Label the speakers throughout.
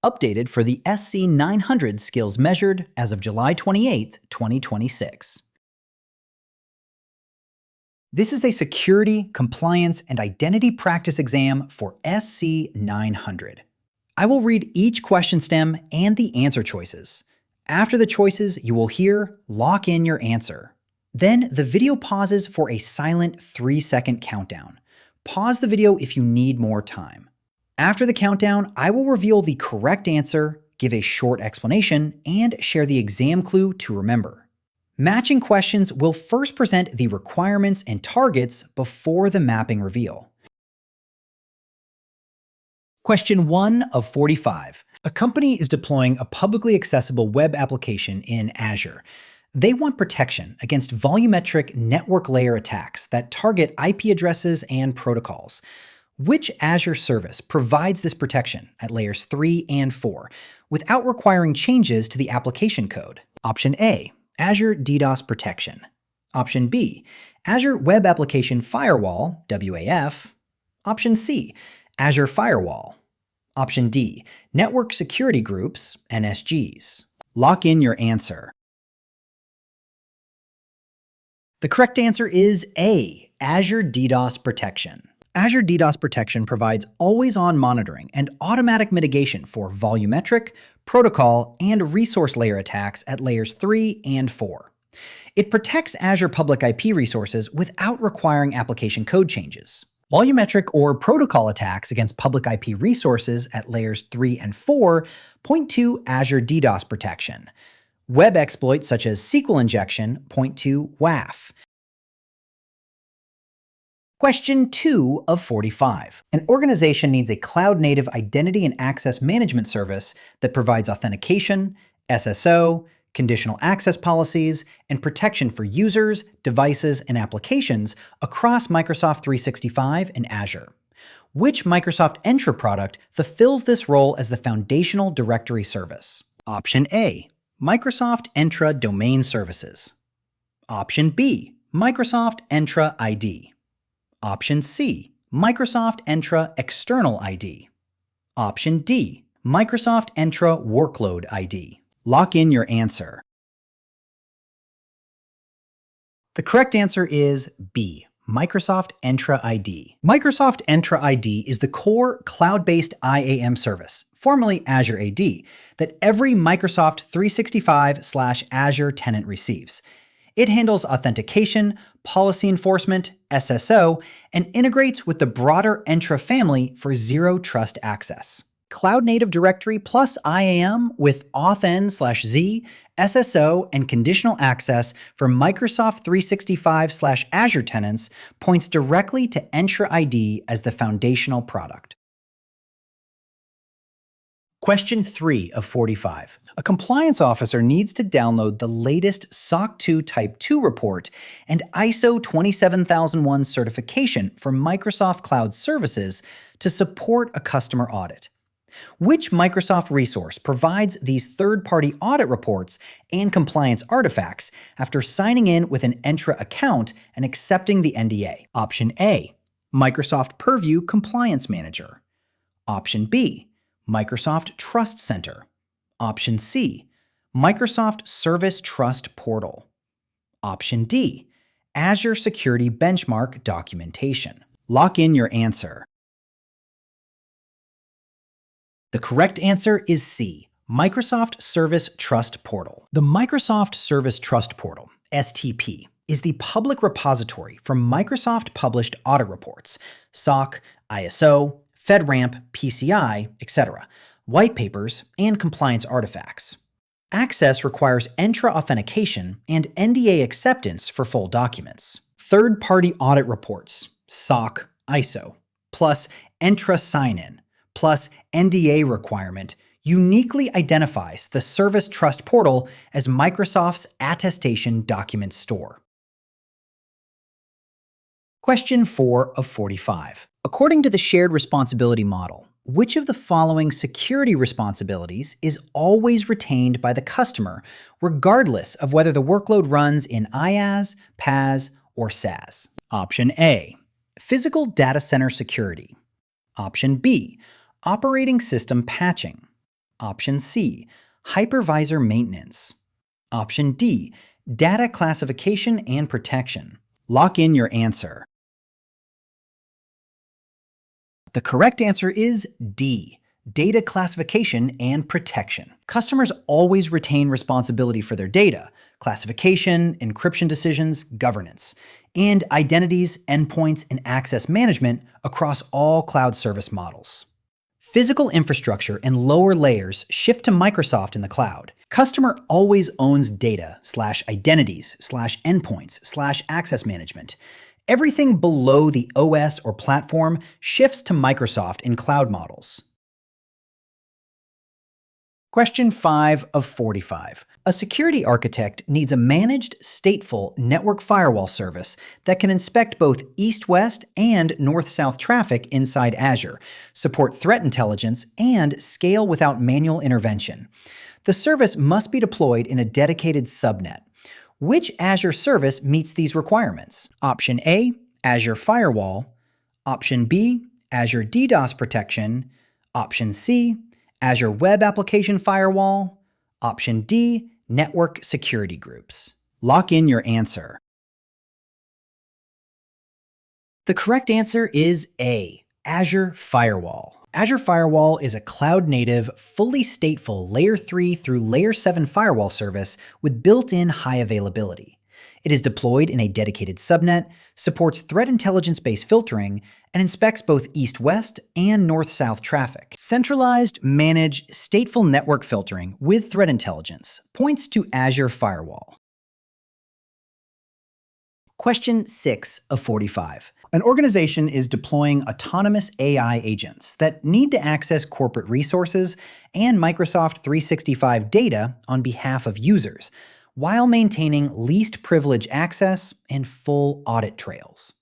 Speaker 1: updated for the SC-900 skills measured as of July 28, 2026. This is a security, compliance, and identity practice exam for SC-900. I will read each question stem and the answer choices. After the choices, you will hear "lock in your answer." Then the video pauses for a silent 3-second countdown. Pause the video if you need more time. After the countdown, I will reveal the correct answer, give a short explanation, and share the exam clue to remember. Matching questions will first present the requirements and targets before the mapping reveal. Question 1 of 45. A company is deploying a publicly accessible web application in Azure. They want protection against volumetric network layer attacks that target IP addresses and protocols. Which Azure service provides this protection at layers 3 and 4 without requiring changes to the application code? Option A, Azure DDoS Protection. Option B, Azure Web Application Firewall, WAF. Option C, Azure Firewall. Option D, Network Security Groups, NSGs. Lock in your answer. The correct answer is A, Azure DDoS Protection. Azure DDoS Protection provides always-on monitoring and automatic mitigation for volumetric, protocol, and resource layer attacks at layers 3 and 4. It protects Azure public IP resources without requiring application code changes. Volumetric or protocol attacks against public IP resources at layers 3 and 4 point to Azure DDoS Protection. Web exploits such as SQL injection point to WAF. Question 2 of 45. An organization needs a cloud-native identity and access management service that provides authentication, SSO, conditional access policies, and protection for users, devices, and applications across Microsoft 365 and Azure. Which Microsoft Entra product fulfills this role as the foundational directory service? Option A, Microsoft Entra Domain Services. Option B, Microsoft Entra ID. Option C, Microsoft Entra External ID. Option D, Microsoft Entra Workload ID. Lock in your answer. The correct answer is B, Microsoft Entra ID. Microsoft Entra ID is the core cloud-based IAM service, formerly Azure AD, that every Microsoft 365/Azure tenant receives. It handles authentication, policy enforcement, SSO, and integrates with the broader Entra family for zero trust access. Cloud Native Directory plus IAM with authn/z, SSO, and conditional access for Microsoft 365/Azure tenants points directly to Entra ID as the foundational product. Question 3 of 45. A compliance officer needs to download the latest SOC 2 Type 2 report and ISO 27001 certification for Microsoft Cloud Services to support a customer audit. Which Microsoft resource provides these third-party audit reports and compliance artifacts after signing in with an Entra account and accepting the NDA? Option A, Microsoft Purview Compliance Manager. Option B, Microsoft Trust Center. Option C, Microsoft Service Trust Portal. Option D, Azure Security Benchmark Documentation. Lock in your answer. The correct answer is C, Microsoft Service Trust Portal. The Microsoft Service Trust Portal, STP, is the public repository for Microsoft-published audit reports, SOC, ISO, FedRAMP, PCI, etc., white papers, and compliance artifacts. Access requires Entra authentication and NDA acceptance for full documents. Third-party audit reports, SOC, ISO, plus Entra sign-in, plus NDA requirement uniquely identifies the Service Trust Portal as Microsoft's attestation document store. Question 4 of 45. According to the shared responsibility model, which of the following security responsibilities is always retained by the customer, regardless of whether the workload runs in IaaS, PaaS, or SaaS? Option A, physical data center security. Option B, operating system patching. Option C, hypervisor maintenance. Option D, data classification and protection. Lock in your answer. The correct answer is D, data classification and protection. Customers always retain responsibility for their data, classification, encryption decisions, governance, and identities, endpoints, and access management across all cloud service models. Physical infrastructure and lower layers shift to Microsoft in the cloud. Customer always owns data/identities/endpoints/access management. Everything below the OS or platform shifts to Microsoft in cloud models. Question 5 of 45. A security architect needs a managed, stateful network firewall service that can inspect both east-west and north-south traffic inside Azure, support threat intelligence, and scale without manual intervention. The service must be deployed in a dedicated subnet. Which Azure service meets these requirements? Option A, Azure Firewall. Option B, Azure DDoS protection. Option C, Azure Web Application Firewall. Option D, Network Security Groups. Lock in your answer. The correct answer is A, Azure Firewall. Azure Firewall is a cloud-native, fully stateful Layer 3 through Layer 7 firewall service with built-in high availability. It is deployed in a dedicated subnet, supports threat intelligence-based filtering, and inspects both east-west and north-south traffic. Centralized, managed, stateful network filtering with threat intelligence points to Azure Firewall. Question 6 of 45. An organization is deploying autonomous AI agents that need to access corporate resources and Microsoft 365 data on behalf of users, while maintaining least privilege access and full audit trails.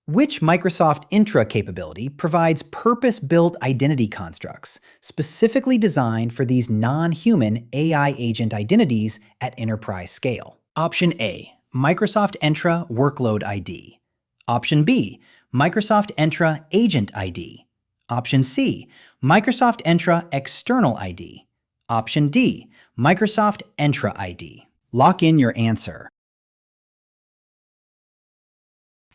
Speaker 1: Which Microsoft Entra capability provides purpose-built identity constructs specifically designed for these non-human AI agent identities at enterprise scale? Option A, Microsoft Entra Workload ID. Option B, Microsoft Entra Agent ID. Option C, Microsoft Entra External ID. Option D, Microsoft Entra ID. Lock in your answer.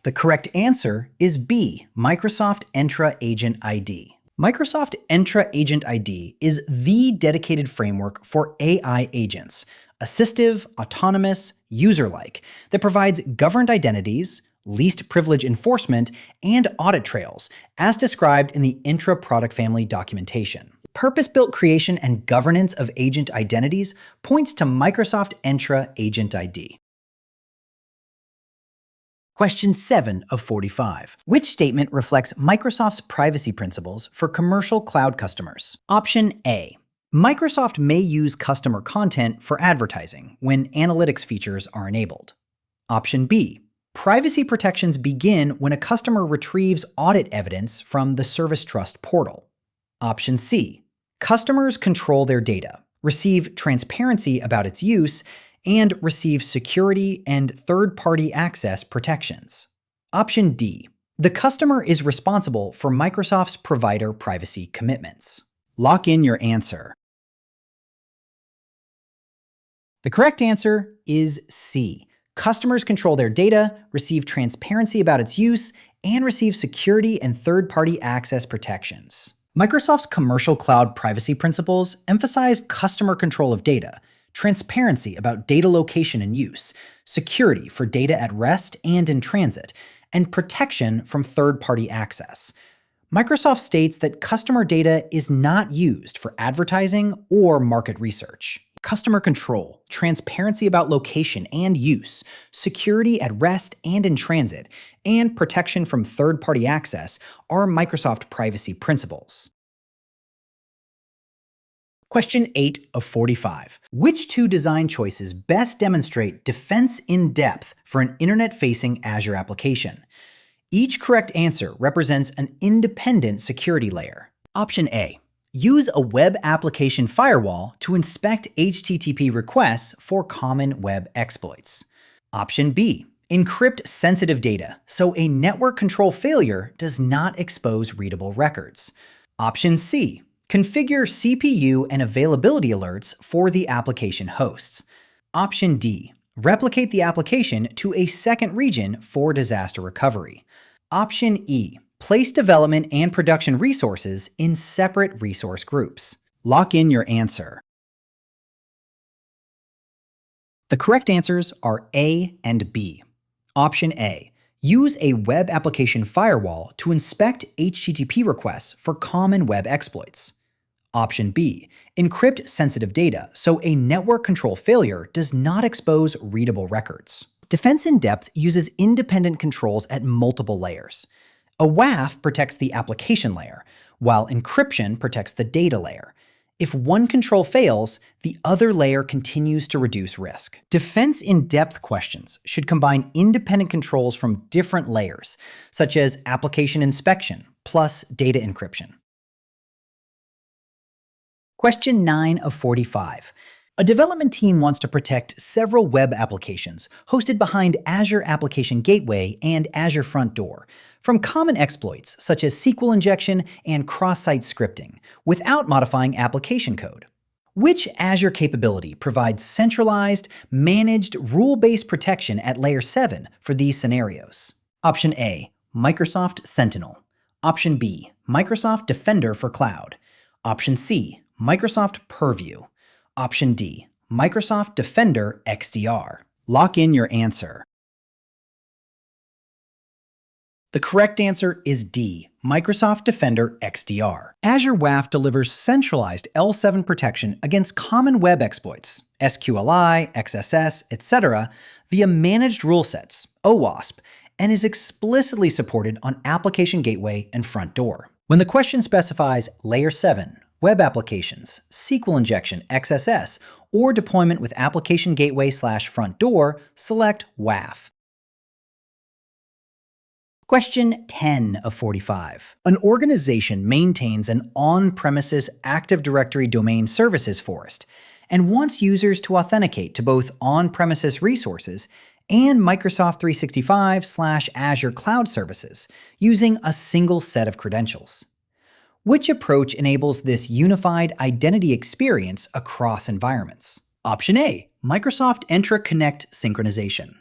Speaker 1: The correct answer is B, Microsoft Entra Agent ID. Microsoft Entra Agent ID is the dedicated framework for AI agents, assistive, autonomous, user-like, that provides governed identities, least privilege enforcement, and audit trails, as described in the Entra product family documentation. Purpose-built creation and governance of agent identities points to Microsoft Entra Agent ID. Question 7 of 45. Which statement reflects Microsoft's privacy principles for commercial cloud customers? Option A. Microsoft may use customer content for advertising when analytics features are enabled. Option B. Privacy protections begin when a customer retrieves audit evidence from the Service Trust portal. Option C. Customers control their data, receive transparency about its use, and receive security and third-party access protections. Option D. The customer is responsible for Microsoft's provider privacy commitments. Lock in your answer. The correct answer is C. Customers control their data, receive transparency about its use, and receive security and third-party access protections. Microsoft's commercial cloud privacy principles emphasize customer control of data, transparency about data location and use, security for data at rest and in transit, and protection from third-party access. Microsoft states that customer data is not used for advertising or market research. Customer control, transparency about location and use, security at rest and in transit, and protection from third-party access are Microsoft privacy principles. Question 8 of 45. Which two design choices best demonstrate defense in depth for an internet-facing Azure application? Each correct answer represents an independent security layer. Option A. Use a web application firewall to inspect HTTP requests for common web exploits. Option B. Encrypt sensitive data so a network control failure does not expose readable records. Option C. Configure CPU and availability alerts for the application hosts. Option D. Replicate the application to a second region for disaster recovery. Option E. Place development and production resources in separate resource groups. Lock in your answer. The correct answers are A and B. Option A. Use a web application firewall to inspect HTTP requests for common web exploits. Option B. Encrypt sensitive data so a network control failure does not expose readable records. Defense in Depth uses independent controls at multiple layers. A WAF protects the application layer, while encryption protects the data layer. If one control fails, the other layer continues to reduce risk. Defense in Depth questions should combine independent controls from different layers, such as application inspection plus data encryption. Question 9 of 45. A development team wants to protect several web applications hosted behind Azure Application Gateway and Azure Front Door from common exploits such as SQL injection and cross-site scripting without modifying application code. Which Azure capability provides centralized, managed, rule-based protection at Layer 7 for these scenarios? Option A. Microsoft Sentinel. Option B. Microsoft Defender for Cloud. Option C. Microsoft Purview. Option D. Microsoft Defender XDR. Lock in your answer. The correct answer is D. Microsoft Defender XDR. Azure WAF delivers centralized L7 protection against common web exploits, SQLI, XSS, etc., via managed rule sets, OWASP, and is explicitly supported on Application Gateway and Front Door. When the question specifies Layer 7, web applications, SQL injection, XSS, or deployment with Application Gateway/Front Door, select WAF. Question 10 of 45. An organization maintains an on-premises Active Directory domain services forest and wants users to authenticate to both on-premises resources and Microsoft 365/Azure Cloud Services using a single set of credentials. Which approach enables this unified identity experience across environments? Option A. Microsoft Entra Connect synchronization.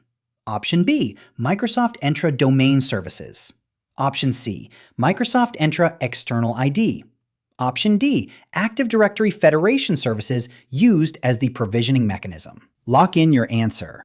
Speaker 1: Option B. Microsoft Entra Domain Services. Option C. Microsoft Entra External ID. Option D. Active Directory Federation Services used as the provisioning mechanism. Lock in your answer.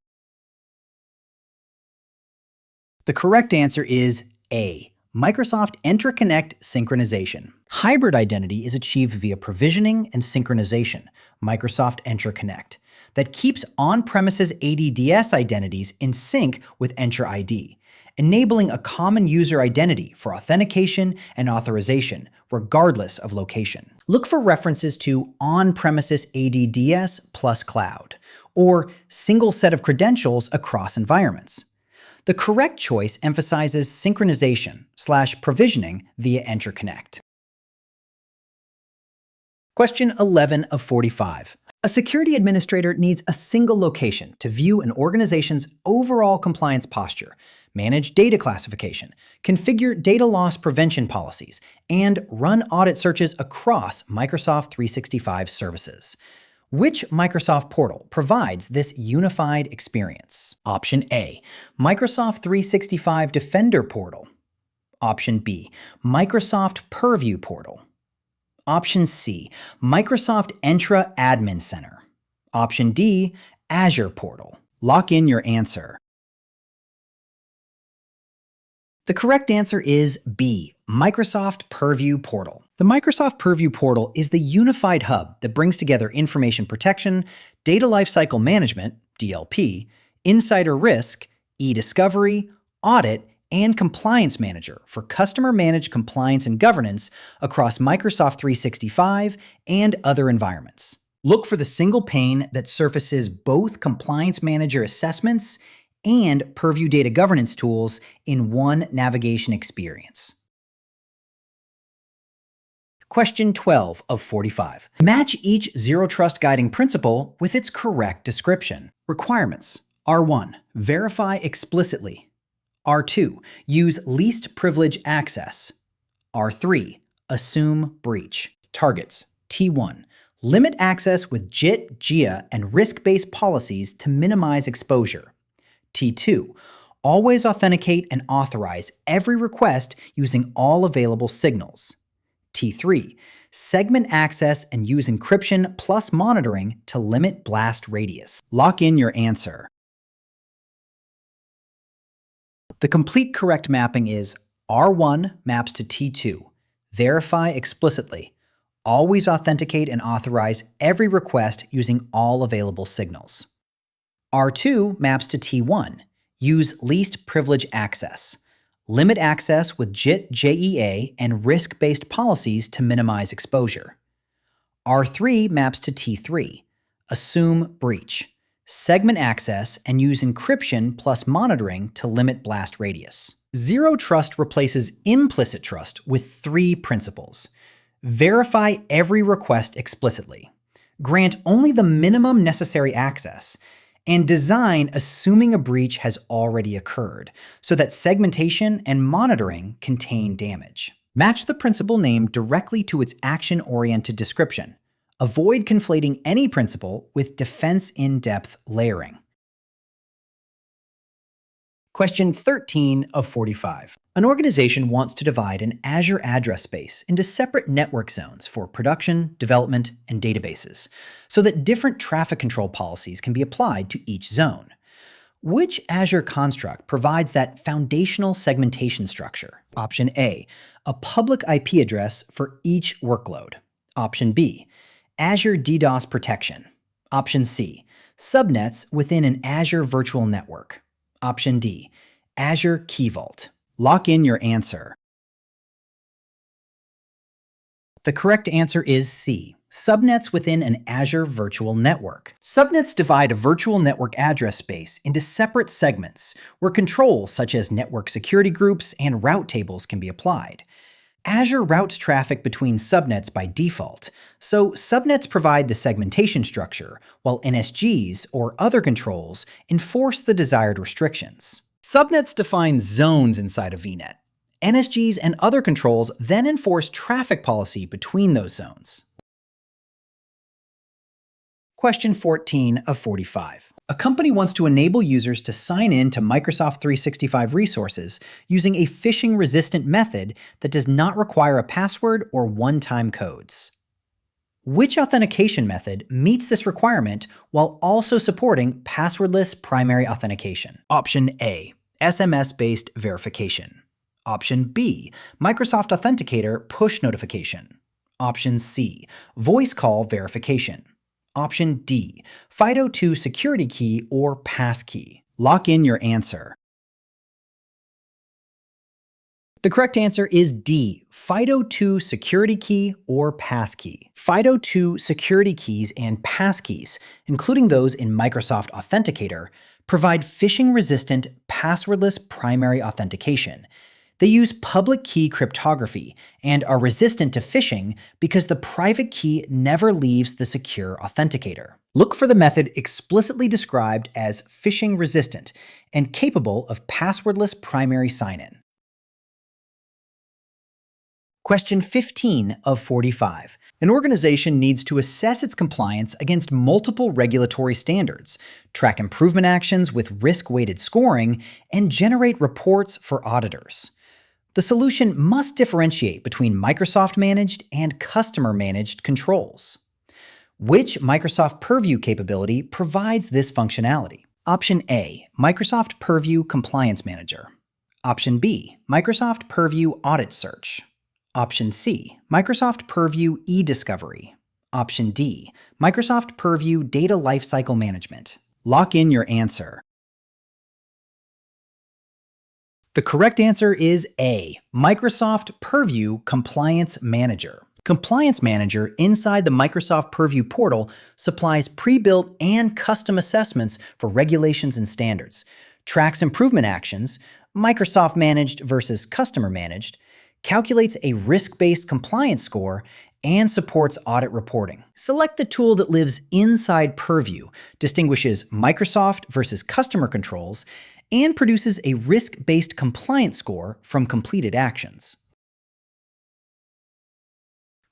Speaker 1: The correct answer is A. Microsoft Entra Connect synchronization. Hybrid identity is achieved via provisioning and synchronization, Microsoft Entra Connect, that keeps on-premises ADDS identities in sync with Entra ID, enabling a common user identity for authentication and authorization, regardless of location. Look for references to on-premises ADDS plus cloud, or single set of credentials across environments. The correct choice emphasizes synchronization/provisioning via Entra Connect. Question 11 of 45. A security administrator needs a single location to view an organization's overall compliance posture, manage data classification, configure data loss prevention policies, and run audit searches across Microsoft 365 services. Which Microsoft portal provides this unified experience? Option A. Microsoft 365 Defender portal. Option B. Microsoft Purview portal. Option C. Microsoft Entra Admin Center. Option D. Azure portal. Lock in your answer. The correct answer is B. Microsoft Purview portal. The Microsoft Purview portal is the unified hub that brings together information protection, data lifecycle management, DLP, insider risk, e-discovery, audit, and compliance manager for customer-managed compliance and governance across Microsoft 365 and other environments. Look for the single pane that surfaces both compliance manager assessments and Purview data governance tools in one navigation experience. Question 12 of 45. Match each Zero Trust guiding principle with its correct description. Requirements. R1. Verify explicitly. R2. Use least privilege access. R3. Assume breach. Targets. T1. Limit access with JIT, GIA, and risk-based policies to minimize exposure. T2. Always authenticate and authorize every request using all available signals. T3. Segment access and use encryption plus monitoring to limit blast radius. Lock in your answer. The complete correct mapping is R1 maps to T2. Verify explicitly. Always authenticate and authorize every request using all available signals. R2 maps to T1. Use least privilege access. Limit access with JIT, JEA, and risk-based policies to minimize exposure. R3 maps to T3. Assume breach. Segment access and use encryption plus monitoring to limit blast radius. Zero trust replaces implicit trust with 3 principles. Verify every request explicitly. Grant only the minimum necessary access. And design assuming a breach has already occurred, so that segmentation and monitoring contain damage. Match the principle name directly to its action-oriented description. Avoid conflating any principle with defense in-depth layering. Question 13 of 45. An organization wants to divide an Azure address space into separate network zones for production, development, and databases, so that different traffic control policies can be applied to each zone. Which Azure construct provides that foundational segmentation structure? Option A, a public IP address for each workload. Option B, Azure DDoS protection. Option C, subnets within an Azure virtual network. Option D, Azure Key Vault. Lock in your answer. The correct answer is C, subnets within an Azure virtual network. Subnets divide a virtual network address space into separate segments where controls such as network security groups and route tables can be applied. Azure routes traffic between subnets by default, so subnets provide the segmentation structure, while NSGs or other controls enforce the desired restrictions. Subnets define zones inside a VNet. NSGs and other controls then enforce traffic policy between those zones. Question 14 of 45. A company wants to enable users to sign in to Microsoft 365 resources using a phishing-resistant method that does not require a password or one-time codes. Which authentication method meets this requirement while also supporting passwordless primary authentication? Option A, SMS-based verification. Option B, Microsoft Authenticator push notification. Option C, voice call verification. Option D, FIDO2 security key or passkey. Lock in your answer. The correct answer is D, FIDO2 security key or passkey. FIDO2 security keys and passkeys, including those in Microsoft Authenticator, provide phishing-resistant, passwordless primary authentication. They use public key cryptography and are resistant to phishing because the private key never leaves the secure authenticator. Look for the method explicitly described as phishing-resistant and capable of passwordless primary sign-in. Question 15 of 45. An organization needs to assess its compliance against multiple regulatory standards, track improvement actions with risk-weighted scoring, and generate reports for auditors. The solution must differentiate between Microsoft-managed and customer-managed controls. Which Microsoft Purview capability provides this functionality? Option A, Microsoft Purview Compliance Manager. Option B, Microsoft Purview Audit Search. Option C, Microsoft Purview eDiscovery. Option D, Microsoft Purview Data Lifecycle Management. Lock in your answer. The correct answer is A, Microsoft Purview Compliance Manager. Compliance Manager inside the Microsoft Purview portal supplies pre-built and custom assessments for regulations and standards, tracks improvement actions, Microsoft managed versus customer managed, calculates a risk-based compliance score, and supports audit reporting. Select the tool that lives inside Purview, distinguishes Microsoft versus customer controls, and produces a risk-based compliance score from completed actions.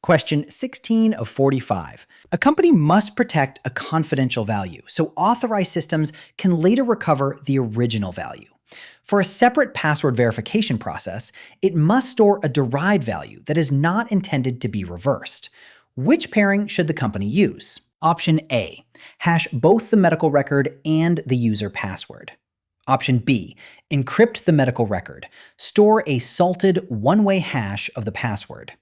Speaker 1: Question 16 of 45. A company must protect a confidential value, so authorized systems can later recover the original value. For a separate password verification process, it must store a derived value that is not intended to be reversed. Which pairing should the company use? Option A. Hash both the medical record and the user password. Option B. Encrypt the medical record. Store a salted one-way hash of the password.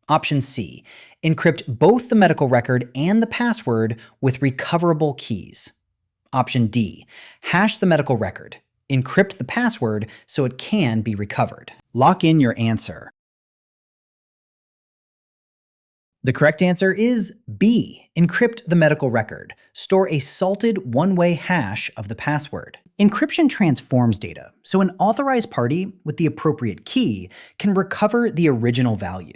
Speaker 1: Option C. Encrypt both the medical record and the password with recoverable keys. Option D. Hash the medical record. Encrypt the password so it can be recovered. Lock in your answer. The correct answer is B. Encrypt the medical record. Store a salted one-way hash of the password. Encryption transforms data, so an authorized party with the appropriate key can recover the original value.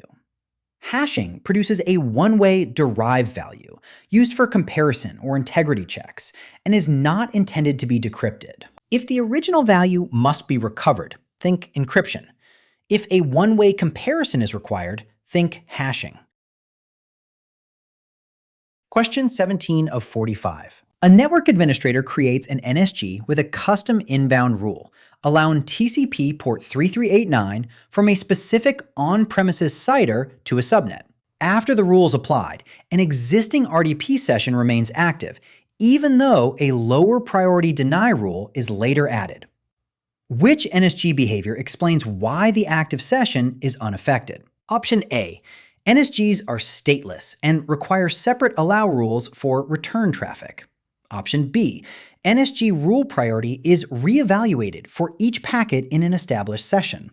Speaker 1: Hashing produces a one-way derived value used for comparison or integrity checks and is not intended to be decrypted. If the original value must be recovered, think encryption. If a one-way comparison is required, think hashing. Question 17 of 45. A network administrator creates an NSG with a custom inbound rule, allowing TCP port 3389 from a specific on-premises CIDR to a subnet. After the rule is applied, an existing RDP session remains active, even though a lower priority deny rule is later added. Which NSG behavior explains why the active session is unaffected? Option A. NSGs are stateless and require separate allow rules for return traffic. Option B. NSG rule priority is reevaluated for each packet in an established session.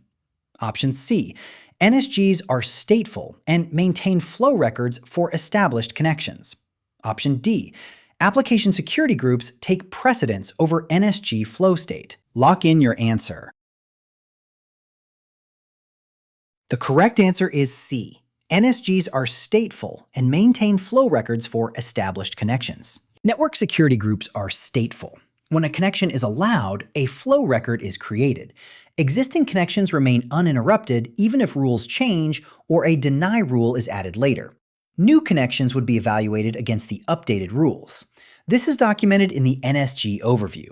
Speaker 1: Option C. NSGs are stateful and maintain flow records for established connections. Option D. Application security groups take precedence over NSG flow state. Lock in your answer. The correct answer is C. NSGs are stateful and maintain flow records for established connections. Network security groups are stateful. When a connection is allowed, a flow record is created. Existing connections remain uninterrupted even if rules change or a deny rule is added later. New connections would be evaluated against the updated rules. This is documented in the NSG overview.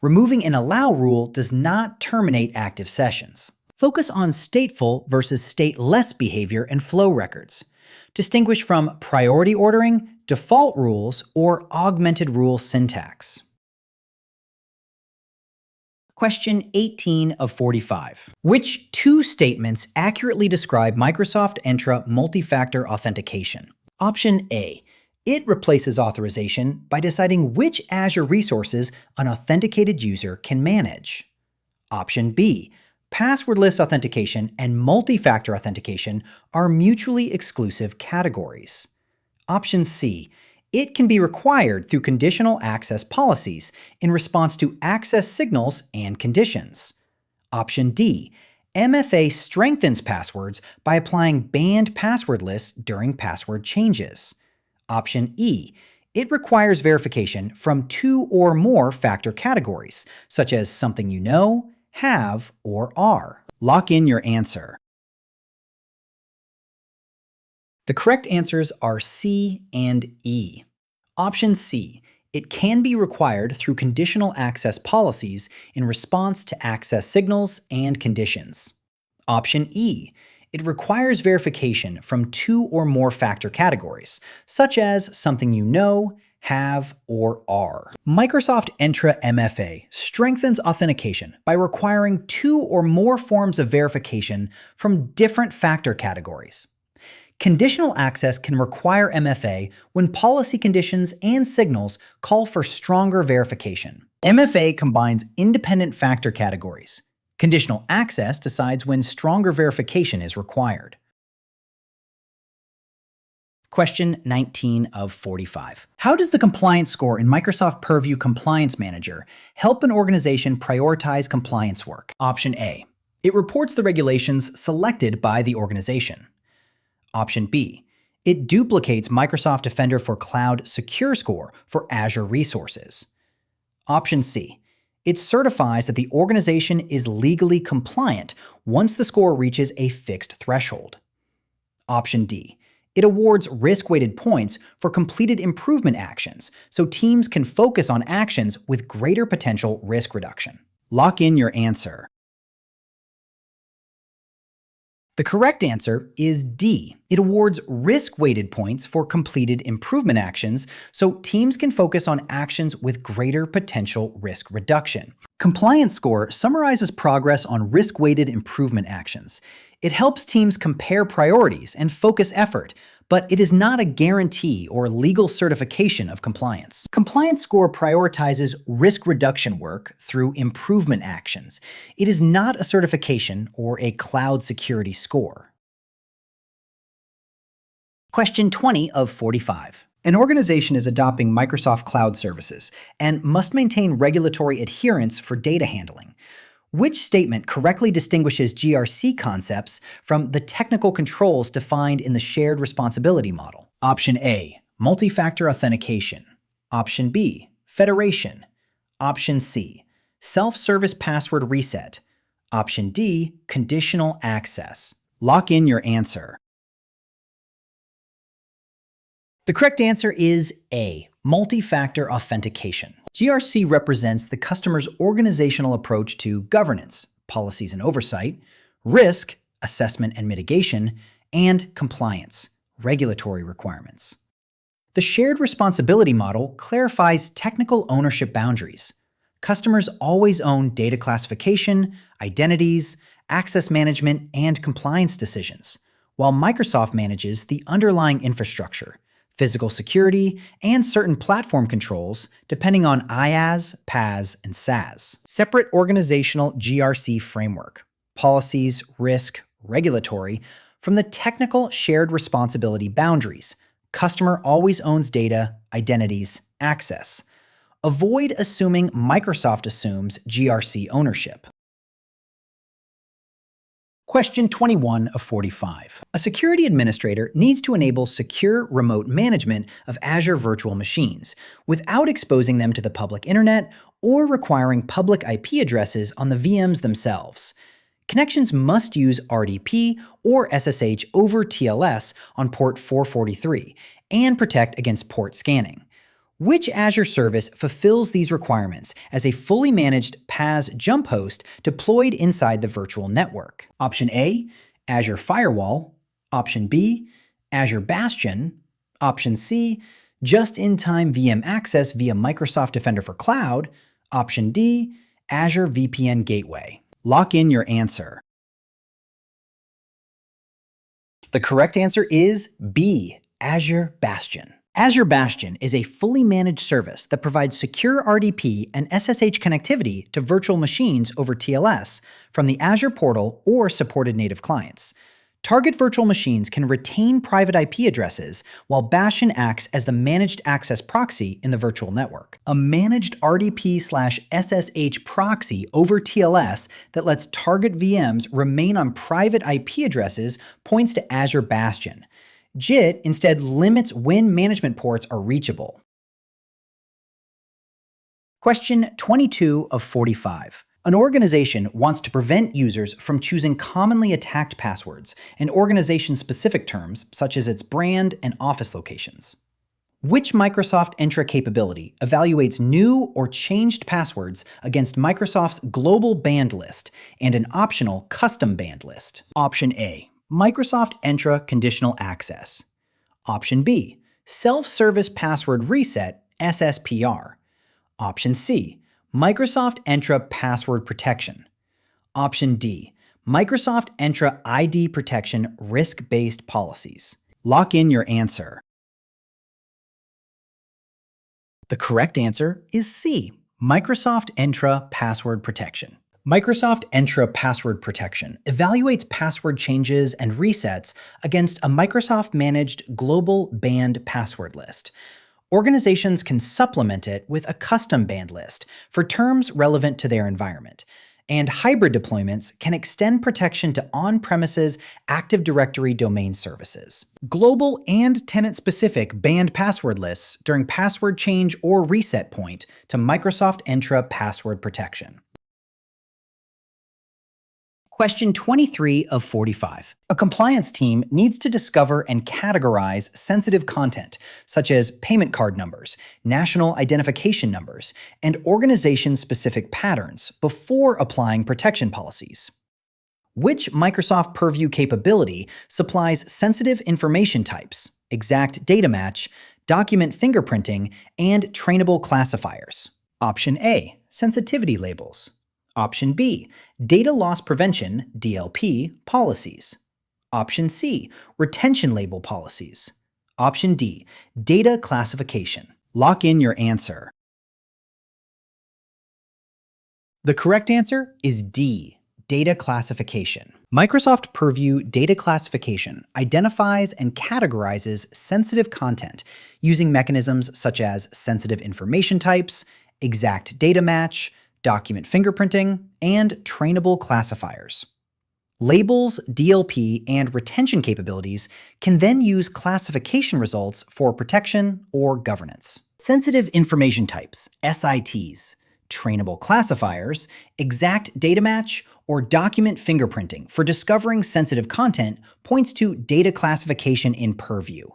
Speaker 1: Removing an allow rule does not terminate active sessions. Focus on stateful versus stateless behavior and flow records. Distinguish from priority ordering, default rules, or augmented rule syntax. Question 18 of 45. Which two statements accurately describe Microsoft Entra multifactor authentication? Option A. It replaces authorization by deciding which Azure resources an authenticated user can manage. Option B. Passwordless authentication and multi-factor authentication are mutually exclusive categories. Option C. It can be required through conditional access policies in response to access signals and conditions. Option D. MFA strengthens passwords by applying banned password lists during password changes. Option E. It requires verification from two or more factor categories, such as something you know, have, or are. Lock in your answer. The correct answers are C and E. Option C. It can be required through conditional access policies in response to access signals and conditions. Option E. It requires verification from two or more factor categories, such as something you know, have, or are. Microsoft Entra MFA strengthens authentication by requiring two or more forms of verification from different factor categories. Conditional access can require MFA when policy conditions and signals call for stronger verification. MFA combines independent factor categories. Conditional access decides when stronger verification is required. Question 19 of 45. How does the compliance score in Microsoft Purview Compliance Manager help an organization prioritize compliance work? Option A. It reports the regulations selected by the organization. Option B. It duplicates Microsoft Defender for Cloud Secure Score for Azure resources. Option C. It certifies that the organization is legally compliant once the score reaches a fixed threshold. Option D. It awards risk-weighted points for completed improvement actions, so teams can focus on actions with greater potential risk reduction. Lock in your answer. The correct answer is D. It awards risk-weighted points for completed improvement actions, so teams can focus on actions with greater potential risk reduction. Compliance Score summarizes progress on risk-weighted improvement actions. It helps teams compare priorities and focus effort, but it is not a guarantee or legal certification of compliance. Compliance Score prioritizes risk reduction work through improvement actions. It is not a certification or a cloud security score. Question 20 of 45. An organization is adopting Microsoft Cloud services and must maintain regulatory adherence for data handling. Which statement correctly distinguishes GRC concepts from the technical controls defined in the shared responsibility model? Option A, multifactor authentication. Option B, federation. Option C, self-service password reset. Option D, conditional access. Lock in your answer. The correct answer is A, multi-factor authentication. GRC represents the customer's organizational approach to governance, policies and oversight, risk, assessment and mitigation, and compliance, regulatory requirements. The shared responsibility model clarifies technical ownership boundaries. Customers always own data classification, identities, access management, and compliance decisions, while Microsoft manages the underlying infrastructure, physical security, and certain platform controls depending on IaaS, PaaS, and SaaS. Separate organizational GRC framework, policies, risk, regulatory, from the technical shared responsibility boundaries. Customer always owns data, identities, access. Avoid assuming Microsoft assumes GRC ownership. Question 21 of 45. A security administrator needs to enable secure remote management of Azure virtual machines without exposing them to the public internet or requiring public IP addresses on the VMs themselves. Connections must use RDP or SSH over TLS on port 443 and protect against port scanning. Which Azure service fulfills these requirements as a fully managed PaaS jump host deployed inside the virtual network? Option A, Azure Firewall. Option B, Azure Bastion. Option C, just-in-time VM access via Microsoft Defender for Cloud. Option D, Azure VPN Gateway. Lock in your answer. The correct answer is B, Azure Bastion. Azure Bastion is a fully managed service that provides secure RDP and SSH connectivity to virtual machines over TLS from the Azure portal or supported native clients. Target virtual machines can retain private IP addresses, while Bastion acts as the managed access proxy in the virtual network. A managed RDP/SSH proxy over TLS that lets target VMs remain on private IP addresses points to Azure Bastion. JIT instead limits when management ports are reachable. Question 22 of 45. An organization wants to prevent users from choosing commonly attacked passwords and organization-specific terms such as its brand and office locations. Which Microsoft Entra capability evaluates new or changed passwords against Microsoft's global banned list and an optional custom banned list? Option A, Microsoft Entra Conditional Access. Option B, Self-Service Password Reset, SSPR. Option C, Microsoft Entra Password Protection. Option D, Microsoft Entra ID Protection Risk-Based Policies. Lock in your answer. The correct answer is C, Microsoft Entra Password Protection. Microsoft Entra Password Protection evaluates password changes and resets against a Microsoft-managed global banned password list. Organizations can supplement it with a custom banned list for terms relevant to their environment, and hybrid deployments can extend protection to on-premises Active Directory domain services. Global and tenant-specific banned password lists during password change or reset point to Microsoft Entra Password Protection. Question 23 of 45. A compliance team needs to discover and categorize sensitive content, such as payment card numbers, national identification numbers, and organization-specific patterns before applying protection policies. Which Microsoft Purview capability supplies sensitive information types, exact data match, document fingerprinting, and trainable classifiers? Option A, sensitivity labels. Option B, data loss prevention (DLP) policies. Option C, retention label policies. Option D, data classification. Lock in your answer. The correct answer is D, data classification. Microsoft Purview data classification identifies and categorizes sensitive content using mechanisms such as sensitive information types, exact data match, document fingerprinting, and trainable classifiers. Labels, DLP, and retention capabilities can then use classification results for protection or governance. Sensitive information types, SITs, trainable classifiers, exact data match, or document fingerprinting for discovering sensitive content points to data classification in Purview.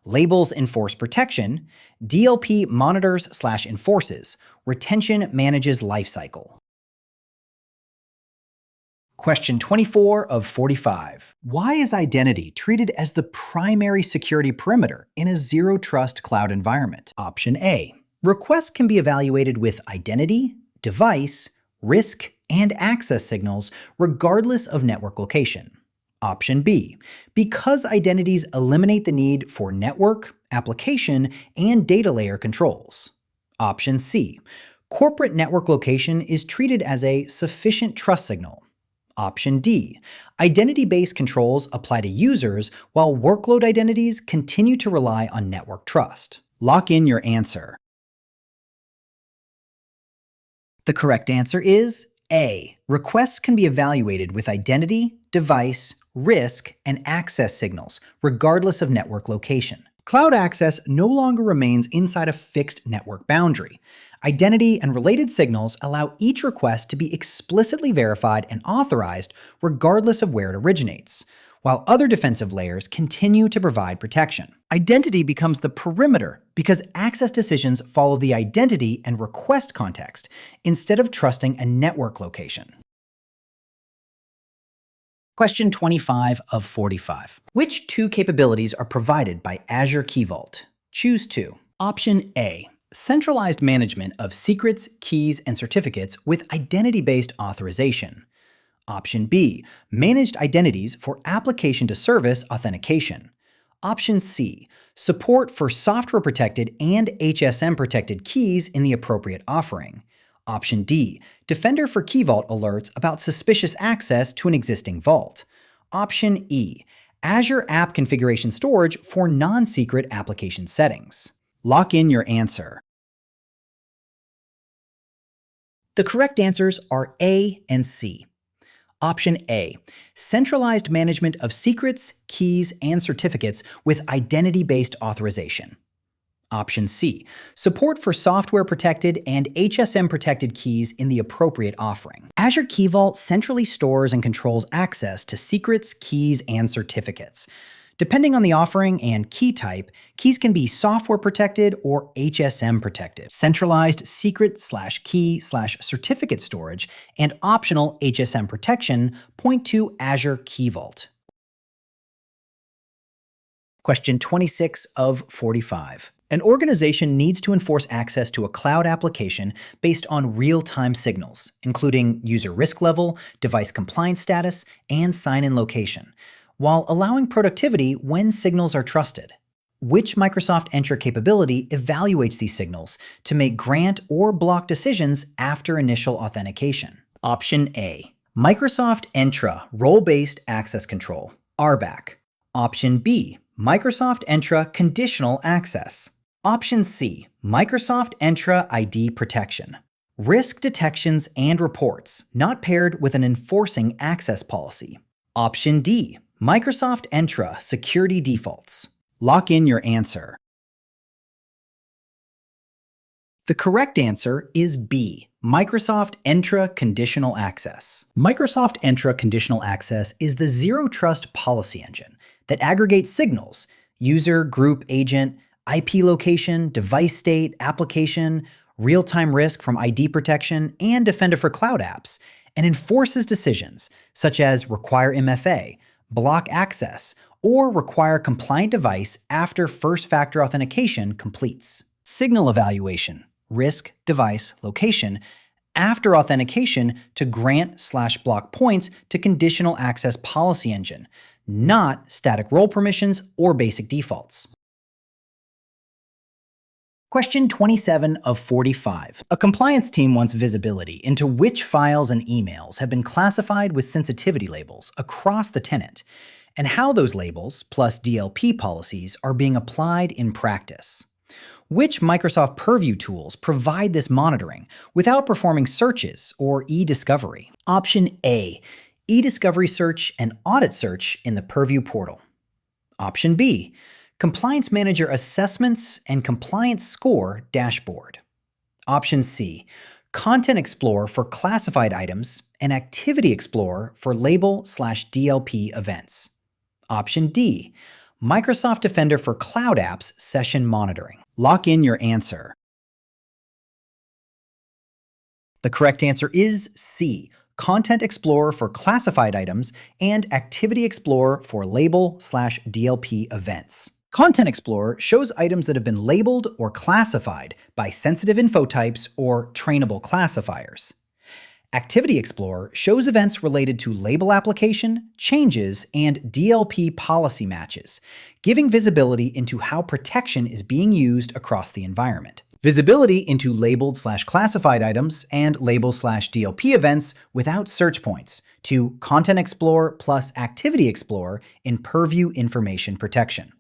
Speaker 1: Labels enforce protection, DLP monitors/enforces, retention manages lifecycle. Question 24 of 45. Why is identity treated as the primary security perimeter in a zero-trust cloud environment? Option A. Requests can be evaluated with identity, device, risk, and access signals regardless of network location. Option B. Because identities eliminate the need for network, application, and data layer controls. Option C. Corporate network location is treated as a sufficient trust signal. Option D. Identity-based controls apply to users while workload identities continue to rely on network trust. Lock in your answer. The correct answer is A. Requests can be evaluated with identity, device, risk, and access signals, regardless of network location. Cloud access no longer remains inside a fixed network boundary. Identity and related signals allow each request to be explicitly verified and authorized regardless of where it originates, while other defensive layers continue to provide protection. Identity becomes the perimeter because access decisions follow the identity and request context instead of trusting a network location. Question 25 of 45. Which two capabilities are provided by Azure Key Vault? Choose two. Option A. Centralized management of secrets, keys, and certificates with identity-based authorization. Option B. Managed identities for application-to-service authentication. Option C. Support for software-protected and HSM-protected keys in the appropriate offering. Option D. Defender for Key Vault alerts about suspicious access to an existing vault. Option E. Azure App Configuration Storage for non-secret application settings. Lock in your answer. The correct answers are A and C. Option A. Centralized management of secrets, keys, and certificates with identity-based authorization. Option C. Support for software-protected and HSM-protected keys in the appropriate offering. Azure Key Vault centrally stores and controls access to secrets, keys, and certificates. Depending on the offering and key type, keys can be software-protected or HSM-protected. Centralized secret/key/certificate storage and optional HSM protection point to Azure Key Vault. Question 26 of 45. An organization needs to enforce access to a cloud application based on real-time signals, including user risk level, device compliance status, and sign-in location, while allowing productivity when signals are trusted. Which Microsoft Entra capability evaluates these signals to make grant or block decisions after initial authentication? Option A. Microsoft Entra Role-Based Access Control, RBAC. Option B. Microsoft Entra Conditional Access. Option C. Microsoft Entra ID Protection. Risk detections and reports, not paired with an enforcing access policy. Option D. Microsoft Entra Security Defaults. Lock in your answer. The correct answer is B, Microsoft Entra Conditional Access. Microsoft Entra Conditional Access is the zero trust policy engine that aggregates signals, user, group, agent, IP location, device state, application, real-time risk from ID protection, and Defender for Cloud apps, and enforces decisions such as require MFA, block access, or require compliant device after first-factor authentication completes. Signal evaluation, risk, device, location, after authentication to grant/block points to conditional access policy engine, not static role permissions or basic defaults. Question 27 of 45. A compliance team wants visibility into which files and emails have been classified with sensitivity labels across the tenant, and how those labels, plus DLP policies, are being applied in practice. Which Microsoft Purview tools provide this monitoring without performing searches or e-discovery? Option A, e-discovery search and audit search in the Purview portal. Option B, Compliance Manager assessments and compliance score dashboard. Option C, Content Explorer for classified items and Activity Explorer for label/DLP events. Option D, Microsoft Defender for Cloud Apps Session Monitoring. Lock in your answer. The correct answer is C, Content Explorer for classified items and Activity Explorer for label/DLP events. Content Explorer shows items that have been labeled or classified by sensitive info types or trainable classifiers. Activity Explorer shows events related to label application, changes, and DLP policy matches, giving visibility into how protection is being used across the environment. Visibility into labeled/classified items and label/DLP events without search points to Content Explorer plus Activity Explorer in Purview Information Protection.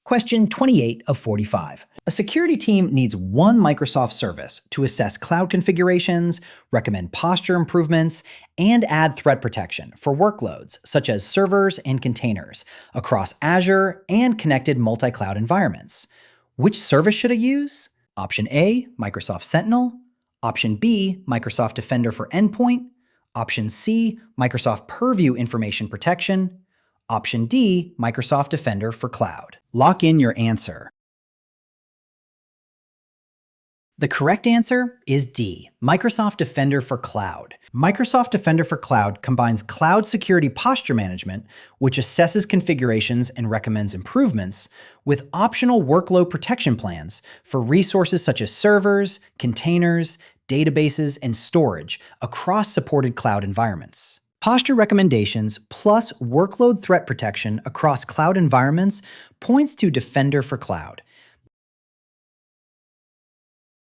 Speaker 1: Question 28 of 45. A security team needs one Microsoft service to assess cloud configurations, recommend posture improvements, and add threat protection for workloads such as servers and containers across Azure and connected multi-cloud environments. Which service should it use? Option A, Microsoft Sentinel. Option B, Microsoft Defender for Endpoint. Option C, Microsoft Purview Information Protection. Option D, Microsoft Defender for Cloud. Lock in your answer. The correct answer is D, Microsoft Defender for Cloud. Microsoft Defender for Cloud combines cloud security posture management, which assesses configurations and recommends improvements, with optional workload protection plans for resources such as servers, containers, databases, and storage across supported cloud environments. Posture recommendations plus workload threat protection across cloud environments points to Defender for Cloud.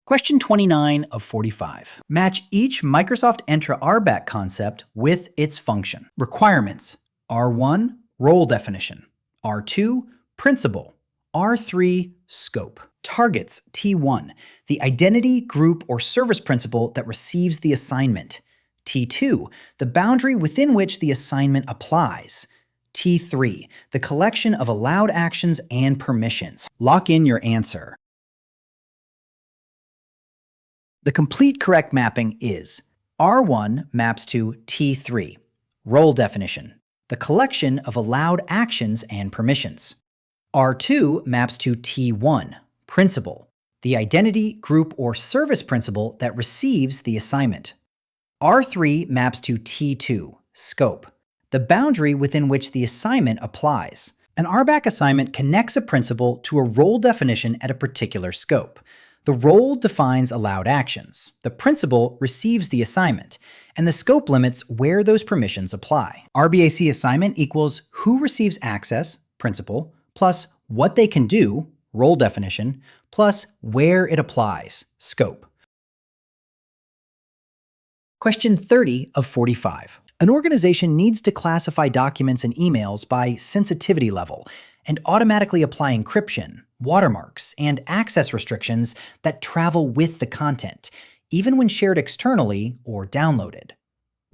Speaker 1: Question 29 of 45. Match each Microsoft Entra RBAC concept with its function. Requirements: R1, role definition; R2, principal; R3, scope. Targets: T1, the identity, group, or service principal that receives the assignment; T2, the boundary within which the assignment applies; T3, the collection of allowed actions and permissions. Lock in your answer. The complete correct mapping is R1 maps to T3, role definition, the collection of allowed actions and permissions. R2 maps to T1, principal, the identity, group, or service principal that receives the assignment. R3 maps to T2, scope, the boundary within which the assignment applies. An RBAC assignment connects a principal to a role definition at a particular scope. The role defines allowed actions, the principal receives the assignment, and the scope limits where those permissions apply. RBAC assignment equals who receives access, principal, plus what they can do, role definition, plus where it applies, scope. Question 30 of 45. An organization needs to classify documents and emails by sensitivity level and automatically apply encryption, watermarks, and access restrictions that travel with the content, even when shared externally or downloaded.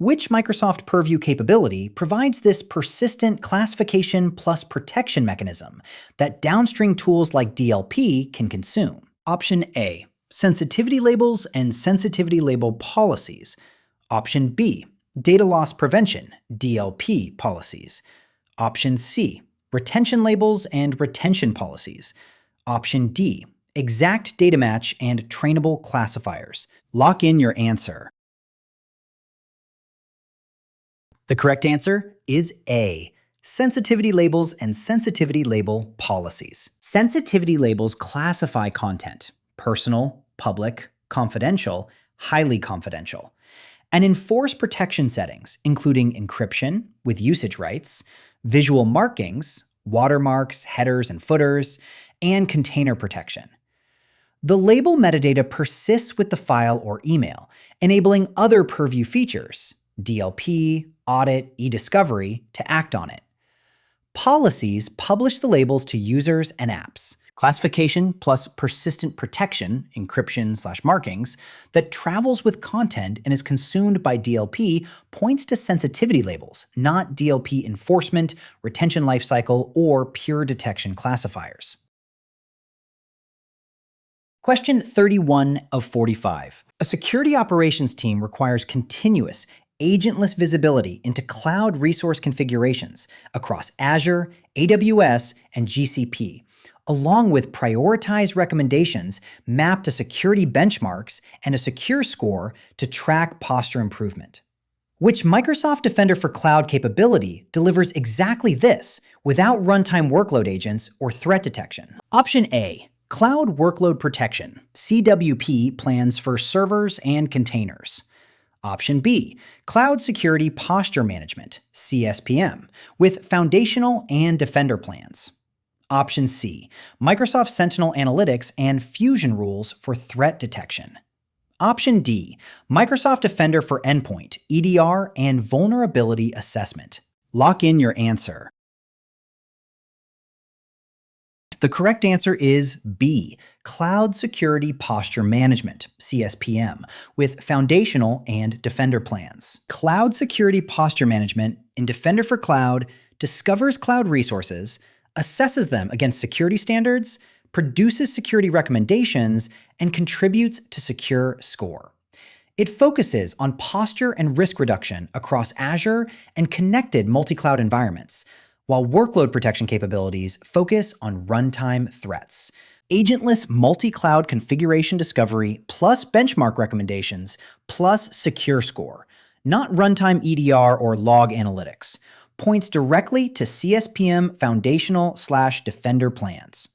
Speaker 1: Which Microsoft Purview capability provides this persistent classification plus protection mechanism that downstream tools like DLP can consume? Option A, sensitivity labels and sensitivity label policies. Option B, data loss prevention, DLP policies. Option C, retention labels and retention policies. Option D, exact data match and trainable classifiers. Lock in your answer. The correct answer is A, sensitivity labels and sensitivity label policies. Sensitivity labels classify content: personal, public, confidential, highly confidential, and enforce protection settings, including encryption with usage rights, visual markings, watermarks, headers and footers, and container protection. The label metadata persists with the file or email, enabling other Purview features, DLP, audit, e-discovery, to act on it. Policies publish the labels to users and apps. Classification plus persistent protection, encryption/markings, that travels with content and is consumed by DLP points to sensitivity labels, not DLP enforcement, retention lifecycle, or pure detection classifiers. Question 31 of 45. A security operations team requires continuous, agentless visibility into cloud resource configurations across Azure, AWS, and GCP, along with prioritized recommendations mapped to security benchmarks and a secure score to track posture improvement. Which Microsoft Defender for Cloud capability delivers exactly this without runtime workload agents or threat detection? Option A, Cloud Workload Protection, CWP plans for servers and containers. Option B, Cloud Security Posture Management, CSPM, with foundational and Defender plans. Option C, Microsoft Sentinel Analytics and Fusion rules for threat detection. Option D, Microsoft Defender for Endpoint, EDR, and Vulnerability Assessment. Lock in your answer. The correct answer is B, Cloud Security Posture Management, CSPM, with foundational and Defender plans. Cloud Security Posture Management in Defender for Cloud discovers cloud resources, assesses them against security standards, produces security recommendations, and contributes to secure score. It focuses on posture and risk reduction across Azure and connected multi-cloud environments, while workload protection capabilities focus on runtime threats. Agentless multi-cloud configuration discovery plus benchmark recommendations plus secure score, not runtime EDR or log analytics, points directly to CSPM foundational/Defender plans.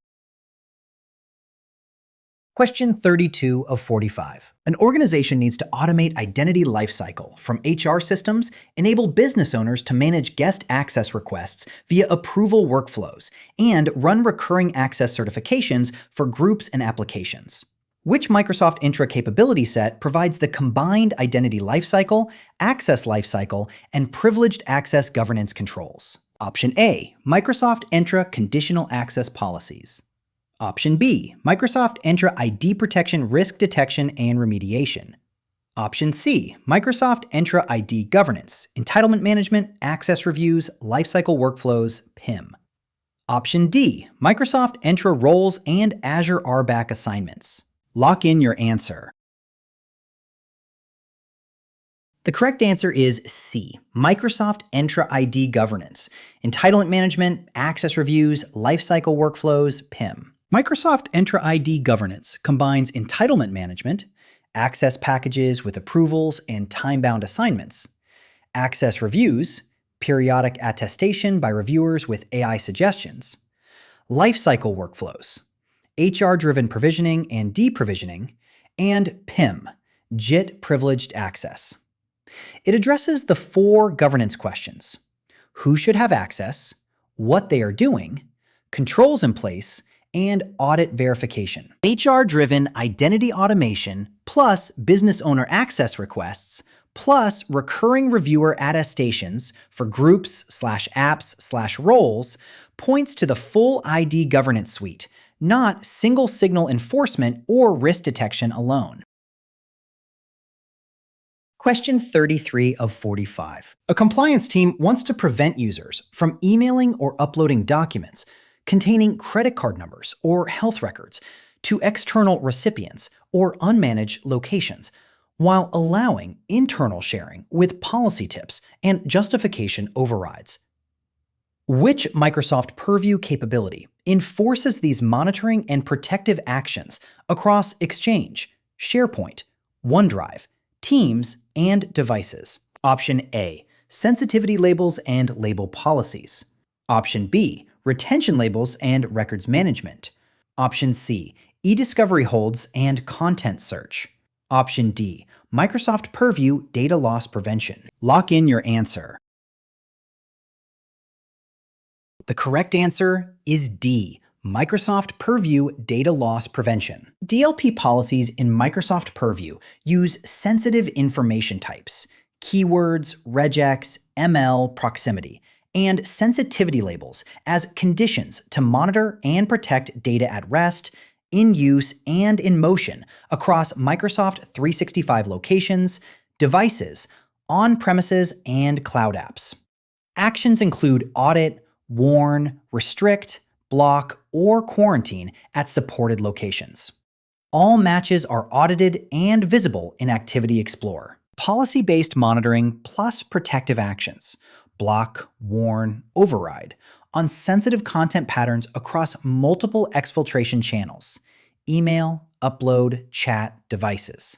Speaker 1: Question 32 of 45. An organization needs to automate identity lifecycle from HR systems, enable business owners to manage guest access requests via approval workflows, and run recurring access certifications for groups and applications. Which Microsoft Entra capability set provides the combined identity lifecycle, access lifecycle, and privileged access governance controls? Option A, Microsoft Entra Conditional Access Policies. Option B, Microsoft Entra ID Protection Risk Detection and Remediation. Option C, Microsoft Entra ID Governance, Entitlement Management, Access Reviews, Lifecycle Workflows, PIM. Option D, Microsoft Entra Roles and Azure RBAC Assignments. Lock in your answer. The correct answer is C, Microsoft Entra ID Governance, Entitlement Management, Access Reviews, Lifecycle Workflows, PIM. Microsoft Entra ID Governance combines entitlement management, access packages with approvals and time-bound assignments, access reviews, periodic attestation by reviewers with AI suggestions, lifecycle workflows, HR-driven provisioning and deprovisioning, and PIM, JIT Privileged Access. It addresses the 4 governance questions: who should have access, what they are doing, controls in place, and audit verification. HR-driven identity automation plus business owner access requests plus recurring reviewer attestations for groups/apps/roles points to the full ID governance suite, not single signal enforcement or risk detection alone. Question 33 of 45. A compliance team wants to prevent users from emailing or uploading documents containing credit card numbers or health records to external recipients or unmanaged locations, while allowing internal sharing with policy tips and justification overrides. Which Microsoft Purview capability enforces these monitoring and protective actions across Exchange, SharePoint, OneDrive, Teams, and devices? Option A, sensitivity labels and label policies. Option B, retention labels and records management. Option C, e-discovery holds and content search. Option D, Microsoft Purview data loss prevention. Lock in your answer. The correct answer is D, Microsoft Purview data loss prevention. DLP policies in Microsoft Purview use sensitive information types, keywords, regex, ML, proximity, and sensitivity labels as conditions to monitor and protect data at rest, in use, and in motion across Microsoft 365 locations, devices, on-premises, and cloud apps. Actions include audit, warn, restrict, block, or quarantine at supported locations. All matches are audited and visible in Activity Explorer. Policy-based monitoring plus protective actions, block, warn, override, on sensitive content patterns across multiple exfiltration channels, email, upload, chat, devices.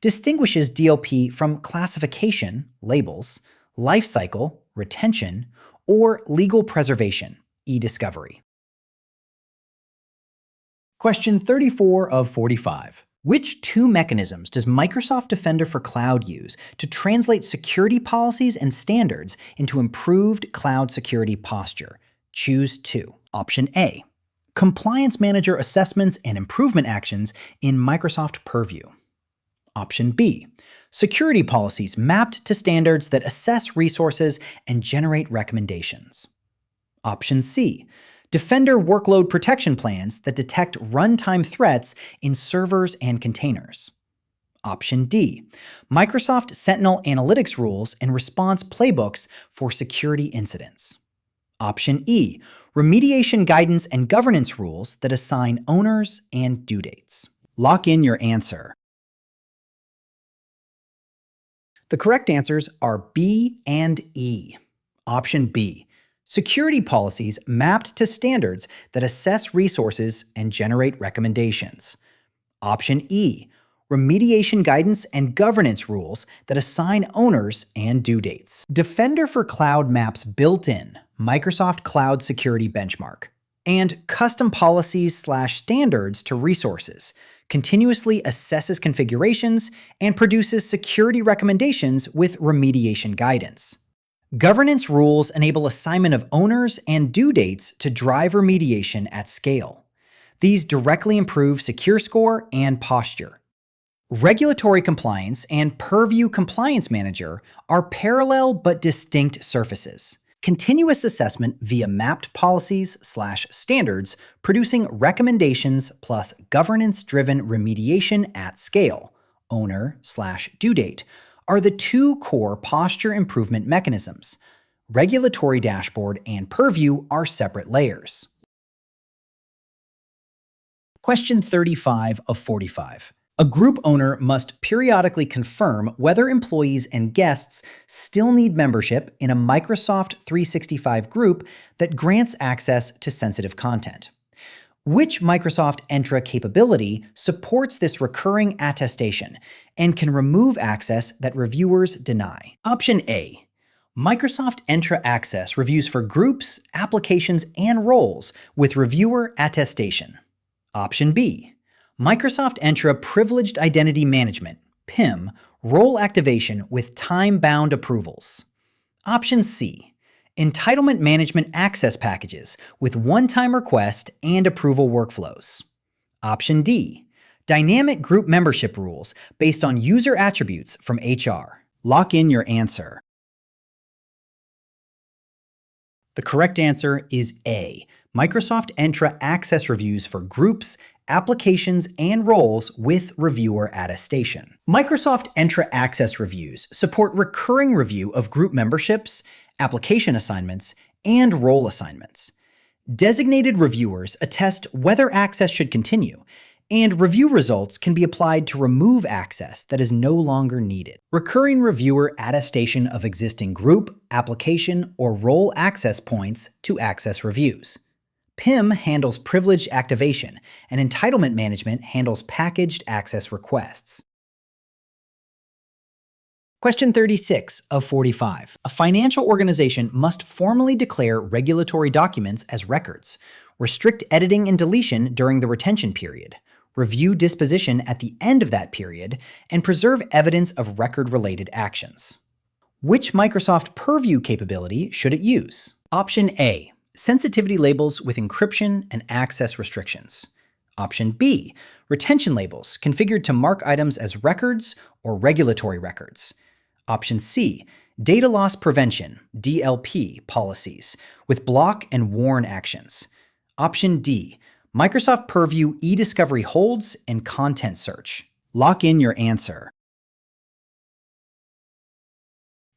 Speaker 1: Distinguishes DLP from classification, labels, lifecycle, retention, or legal preservation, e-discovery. Question 34 of 45. Which two mechanisms does Microsoft Defender for Cloud use to translate security policies and standards into improved cloud security posture? Choose two. Option A, Compliance Manager assessments and improvement actions in Microsoft Purview. Option B, security policies mapped to standards that assess resources and generate recommendations. Option C, Defender workload protection plans that detect runtime threats in servers and containers. Option D, Microsoft Sentinel analytics rules and response playbooks for security incidents. Option E, remediation guidance and governance rules that assign owners and due dates. Lock in your answer. The correct answers are B and E. Option B, security policies mapped to standards that assess resources and generate recommendations. Option E, remediation guidance and governance rules that assign owners and due dates. Defender for Cloud maps built-in Microsoft Cloud Security Benchmark and custom policies/standards to resources, continuously assesses configurations, and produces security recommendations with remediation guidance. Governance rules enable assignment of owners and due dates to drive remediation at scale. These directly improve secure score and posture. Regulatory compliance and Purview Compliance Manager are parallel but distinct surfaces. Continuous assessment via mapped policies/standards, producing recommendations plus governance-driven remediation at scale, owner/due date, are the two core posture improvement mechanisms. Regulatory dashboard and Purview are separate layers. Question 35 of 45. A group owner must periodically confirm whether employees and guests still need membership in a Microsoft 365 group that grants access to sensitive content. Which Microsoft Entra capability supports this recurring attestation and can remove access that reviewers deny? Option A, Microsoft Entra Access reviews for groups, applications, and roles with reviewer attestation. Option B, Microsoft Entra Privileged Identity Management, PIM, role activation with time-bound approvals. Option C, Entitlement Management Access Packages with one-time request and approval workflows. Option D, Dynamic Group Membership Rules based on user attributes from HR. Lock in your answer. The correct answer is A, Microsoft Entra Access Reviews for groups, applications and roles with reviewer attestation. Microsoft Entra Access reviews support recurring review of group memberships, application assignments, and role assignments. Designated reviewers attest whether access should continue, and review results can be applied to remove access that is no longer needed. Recurring reviewer attestation of existing group, application, or role access points to access reviews. PIM handles privileged activation, and entitlement management handles packaged access requests. Question 36 of 45. A financial organization must formally declare regulatory documents as records, restrict editing and deletion during the retention period, review disposition at the end of that period, and preserve evidence of record-related actions. Which Microsoft Purview capability should it use? Option A, sensitivity labels with encryption and access restrictions. Option B, retention labels configured to mark items as records or regulatory records. Option C, data loss prevention, DLP policies with block and warn actions. Option D, Microsoft Purview e-discovery holds and content search. Lock in your answer.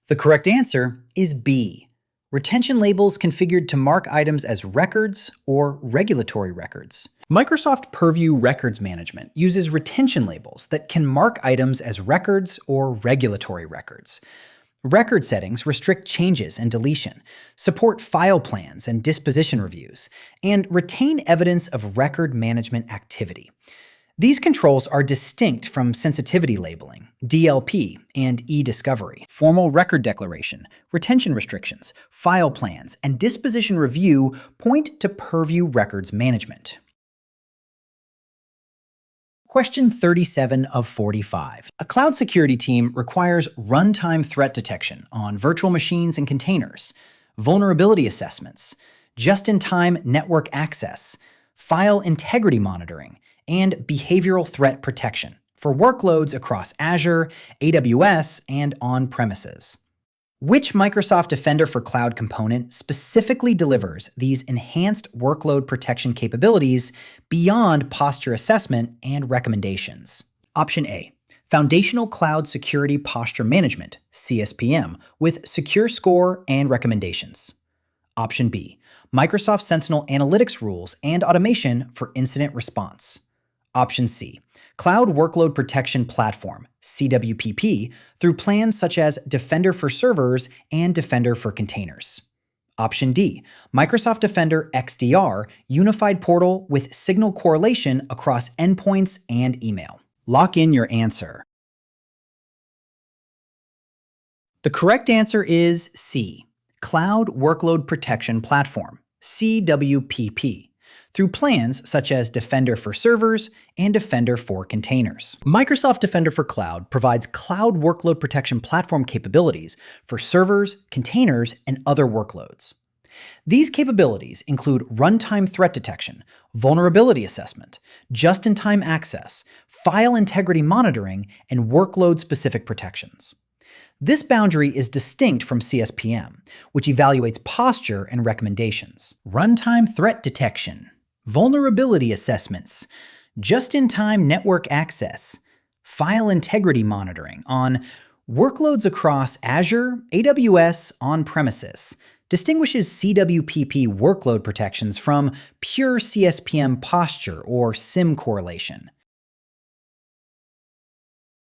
Speaker 1: The correct answer is B. Retention labels configured to mark items as records or regulatory records. Microsoft Purview Records Management uses retention labels that can mark items as records or regulatory records. Record settings restrict changes and deletion, support file plans and disposition reviews, and retain evidence of record management activity. These controls are distinct from sensitivity labeling, DLP, and e-discovery. Formal record declaration, retention restrictions, file plans, and disposition review point to Purview Records Management. Question 37 of 45. A cloud security team requires runtime threat detection on virtual machines and containers, vulnerability assessments, just-in-time network access, file integrity monitoring, and behavioral threat protection for workloads across Azure, AWS, and on-premises. Which Microsoft Defender for Cloud component specifically delivers these enhanced workload protection capabilities beyond posture assessment and recommendations? Option A, Foundational Cloud Security Posture Management, CSPM, with secure score and recommendations. Option B, Microsoft Sentinel Analytics rules and automation for incident response. Option C, Cloud Workload Protection Platform, CWPP, through plans such as Defender for Servers and Defender for Containers. Option D, Microsoft Defender XDR, unified portal with signal correlation across endpoints and email. Lock in your answer. The correct answer is C, Cloud Workload Protection Platform, CWPP, through plans such as Defender for Servers and Defender for Containers. Microsoft Defender for Cloud provides cloud workload protection platform capabilities for servers, containers, and other workloads. These capabilities include runtime threat detection, vulnerability assessment, just-in-time access, file integrity monitoring, and workload-specific protections. This boundary is distinct from CSPM, which evaluates posture and recommendations. Runtime threat detection, vulnerability assessments, just-in-time network access, file integrity monitoring on workloads across Azure, AWS, on-premises, distinguishes CWPP workload protections from pure CSPM posture or SIEM correlation.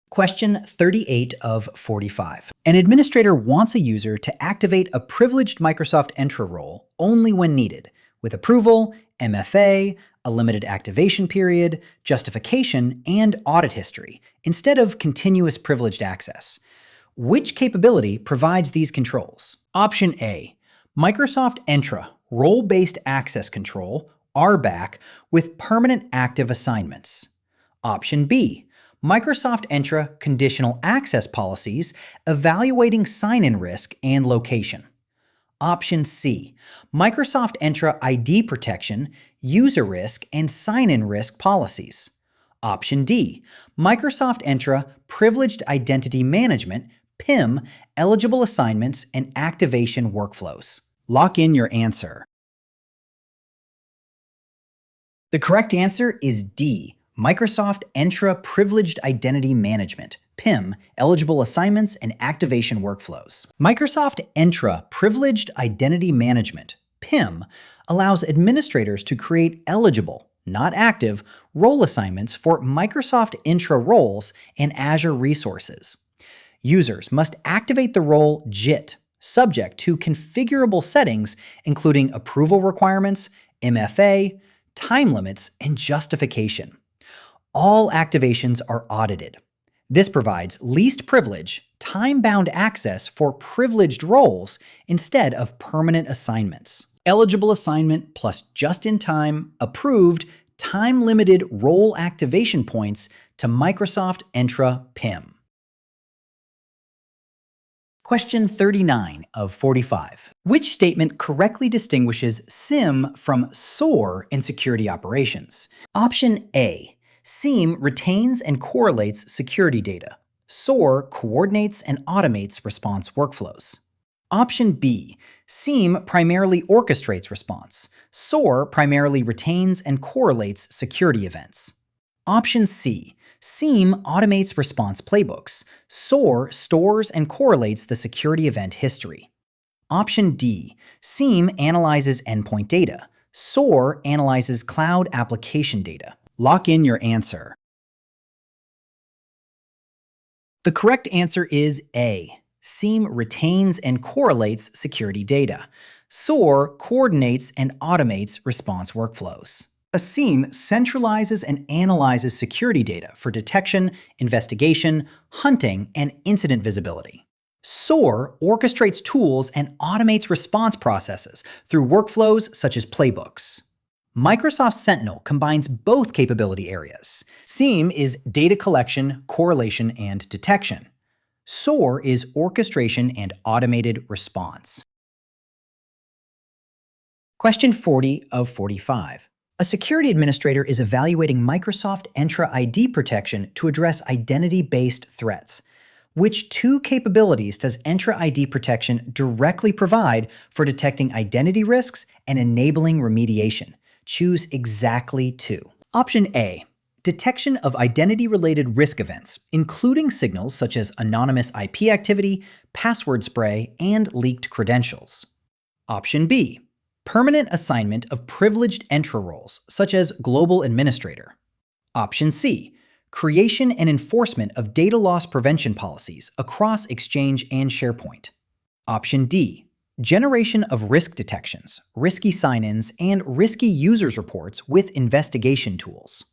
Speaker 1: Question 38 of 45. An administrator wants a user to activate a privileged Microsoft Entra role only when needed, with approval, MFA, a limited activation period, justification, and audit history, instead of continuous privileged access. Which capability provides these controls? Option A, Microsoft Entra Role-Based Access Control, RBAC, with permanent active assignments. Option B, Microsoft Entra Conditional Access Policies, evaluating sign-in risk and location. Option C, Microsoft Entra ID Protection, User Risk and Sign-in Risk Policies. Option D, Microsoft Entra Privileged Identity Management, PIM, Eligible Assignments and Activation Workflows. Lock in your answer. The correct answer is D, Microsoft Entra Privileged Identity Management, PIM, eligible assignments and activation workflows. Microsoft Entra Privileged Identity Management, PIM, allows administrators to create eligible, not active, role assignments for Microsoft Entra roles and Azure resources. Users must activate the role JIT, subject to configurable settings including approval requirements, MFA, time limits, and justification. All activations are audited. This provides least privilege, time-bound access for privileged roles instead of permanent assignments. Eligible assignment plus just-in-time, approved, time-limited role activation points to Microsoft Entra PIM. Question 39 of 45. Which statement correctly distinguishes SIEM from SOAR in security operations? Option A. SIEM retains and correlates security data. SOAR coordinates and automates response workflows. Option B. SIEM primarily orchestrates response. SOAR primarily retains and correlates security events. Option C. SIEM automates response playbooks. SOAR stores and correlates the security event history. Option D. SIEM analyzes endpoint data. SOAR analyzes cloud application data. Lock in your answer. The correct answer is A. SIEM retains and correlates security data. SOAR coordinates and automates response workflows. A SIEM centralizes and analyzes security data for detection, investigation, hunting, and incident visibility. SOAR orchestrates tools and automates response processes through workflows such as playbooks. Microsoft Sentinel combines both capability areas. SIEM is data collection, correlation, and detection. SOAR is orchestration and automated response. Question 40 of 45. A security administrator is evaluating Microsoft Entra ID protection to address identity-based threats. Which two capabilities does Entra ID protection directly provide for detecting identity risks and enabling remediation? Choose exactly two. Option A. Detection of identity-related risk events, including signals such as anonymous IP activity, password spray, and leaked credentials. Option B. Permanent assignment of privileged Entra roles, such as Global Administrator. Option C. Creation and enforcement of data loss prevention policies across Exchange and SharePoint. Option D. Generation of risk detections, risky sign-ins, and risky users reports with investigation tools.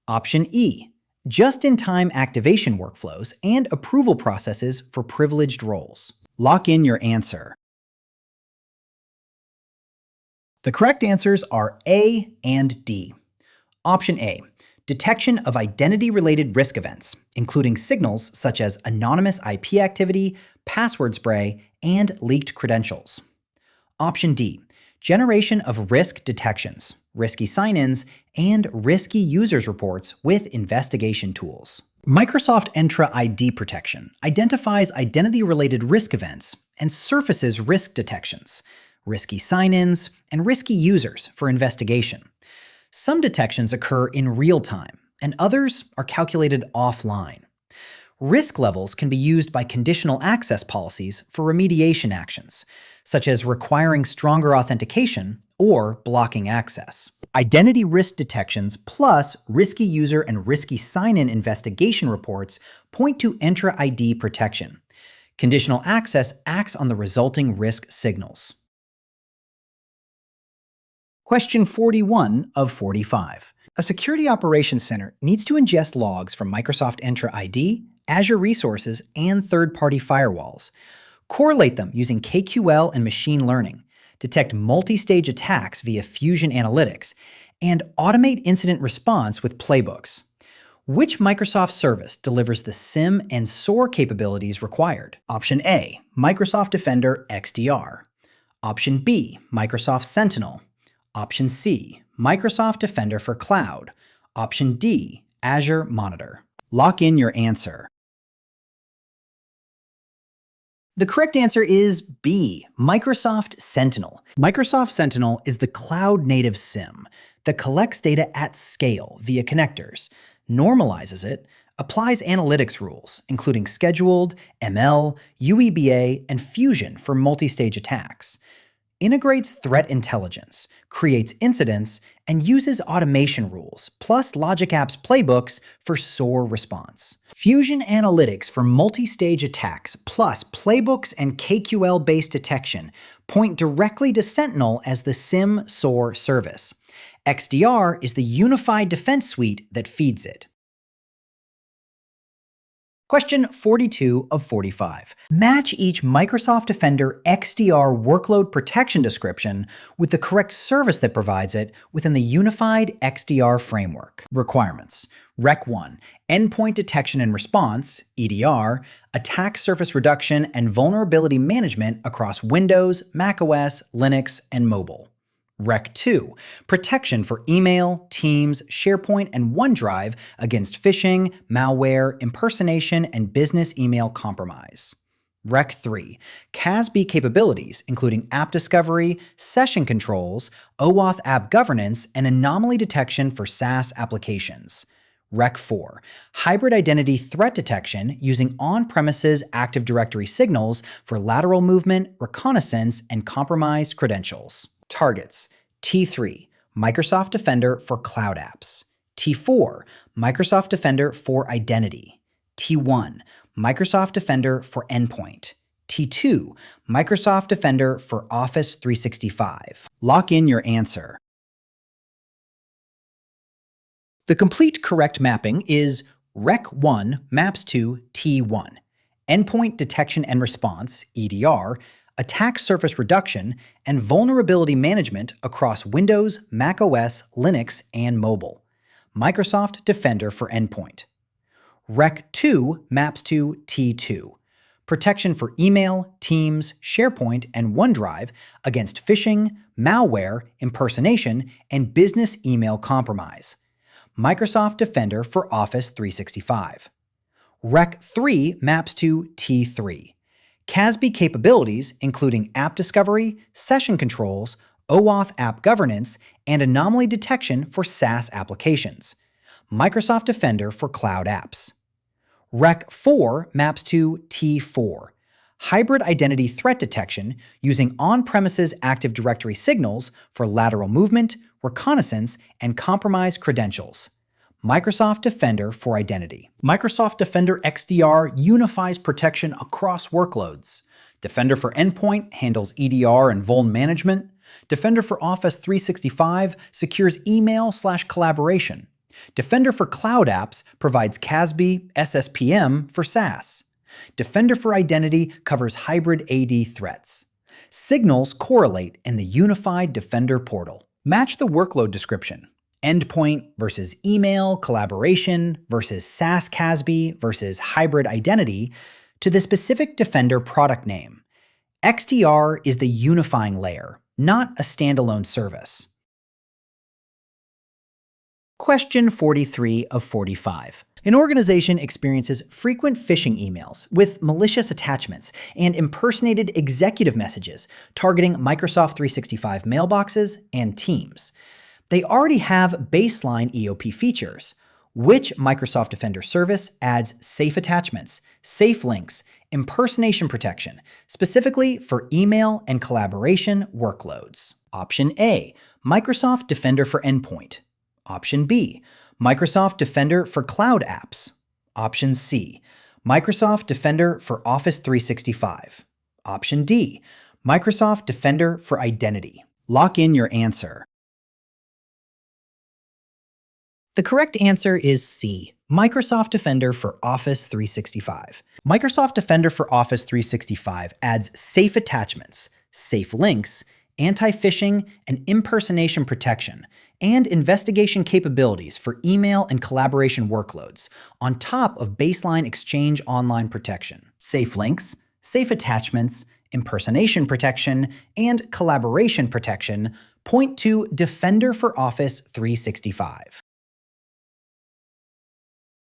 Speaker 1: Option E. Just-in-time activation workflows and approval processes for privileged roles. Lock in your answer. The correct answers are A and D. Option A. Detection of identity-related risk events, including signals such as anonymous IP activity, password spray, and leaked credentials. Option D. Generation of risk detections, risky sign-ins, and risky users reports with investigation tools. Microsoft Entra ID protection identifies identity-related risk events and surfaces risk detections, risky sign-ins, and risky users for investigation. Some detections occur in real time, and others are calculated offline. Risk levels can be used by conditional access policies for remediation actions, such as requiring stronger authentication or blocking access. Identity risk detections plus risky user and risky sign-in investigation reports point to Entra ID protection. Conditional access acts on the resulting risk signals. Question 41 of 45. A security operations center needs to ingest logs from Microsoft Entra ID, Azure resources, and third-party firewalls. Correlate them using KQL and machine learning, detect multi-stage attacks via Fusion Analytics, and automate incident response with playbooks. Which Microsoft service delivers the SIEM and SOAR capabilities required? Option A, Microsoft Defender XDR. Option B, Microsoft Sentinel. Option C, Microsoft Defender for Cloud. Option D, Azure Monitor. Lock in your answer. The correct answer is B, Microsoft Sentinel. Microsoft Sentinel is the cloud-native SIEM. that collects data at scale via connectors, normalizes it, applies analytics rules, including scheduled, ML, UEBA, and fusion for multi-stage attacks, integrates threat intelligence, creates incidents, and uses automation rules, plus Logic App's playbooks for SOAR response. Fusion analytics for multi-stage attacks, plus playbooks and KQL-based detection, point directly to Sentinel as the SIEM SOAR service. XDR is the unified defense suite that feeds it. Question 42 of 45. Match each Microsoft Defender XDR workload protection description with the correct service that provides it within the unified XDR framework. Requirements. Rec 1. Endpoint detection and response, EDR, attack surface reduction and vulnerability management across Windows, macOS, Linux, and mobile. Rec 2. Protection for email, Teams, SharePoint, and OneDrive against phishing, malware, impersonation, and business email compromise. Rec 3. CASB capabilities, including app discovery, session controls, OAuth app governance, and anomaly detection for SaaS applications. Rec 4. Hybrid identity threat detection using on-premises Active Directory signals for lateral movement, reconnaissance, and compromised credentials. Targets. T3. Microsoft Defender for Cloud Apps. T4. Microsoft Defender for Identity. T1. Microsoft Defender for Endpoint. T2. Microsoft Defender for Office 365. Lock in your answer. The complete correct mapping is Rec 1 maps to T1. Endpoint detection and response, EDR, attack surface reduction, and vulnerability management across Windows, macOS, Linux, and mobile. Microsoft Defender for Endpoint. Rec 2 maps to T2. Protection for email, Teams, SharePoint, and OneDrive against phishing, malware, impersonation, and business email compromise. Microsoft Defender for Office 365. Rec 3 maps to T3. CASB capabilities, including app discovery, session controls, OAuth app governance, and anomaly detection for SaaS applications. Microsoft Defender for Cloud Apps. Rec 4 maps to T4. Hybrid identity threat detection using on-premises Active Directory signals for lateral movement, reconnaissance, and compromised credentials. Microsoft Defender for Identity. Microsoft Defender XDR unifies protection across workloads. Defender for Endpoint handles EDR and vuln management. Defender for Office 365 secures email/collaboration. Defender for Cloud Apps provides CASB, SSPM for SaaS. Defender for Identity covers hybrid AD threats. Signals correlate in the unified Defender portal. Match the workload description. Endpoint versus email, collaboration versus SaaS CASB versus hybrid identity to the specific Defender product name. XDR is the unifying layer, not a standalone service. Question 43 of 45. An organization experiences frequent phishing emails with malicious attachments and impersonated executive messages targeting Microsoft 365 mailboxes and Teams. They already have baseline EOP features. Which Microsoft Defender service adds safe attachments, safe links, impersonation protection, specifically for email and collaboration workloads? Option A, Microsoft Defender for Endpoint. Option B, Microsoft Defender for Cloud Apps. Option C, Microsoft Defender for Office 365. Option D, Microsoft Defender for Identity. Lock in your answer. The correct answer is C, Microsoft Defender for Office 365. Microsoft Defender for Office 365 adds safe attachments, safe links, anti-phishing and impersonation protection, and investigation capabilities for email and collaboration workloads, on top of baseline Exchange Online protection. Safe links, safe attachments, impersonation protection, and collaboration protection point to Defender for Office 365.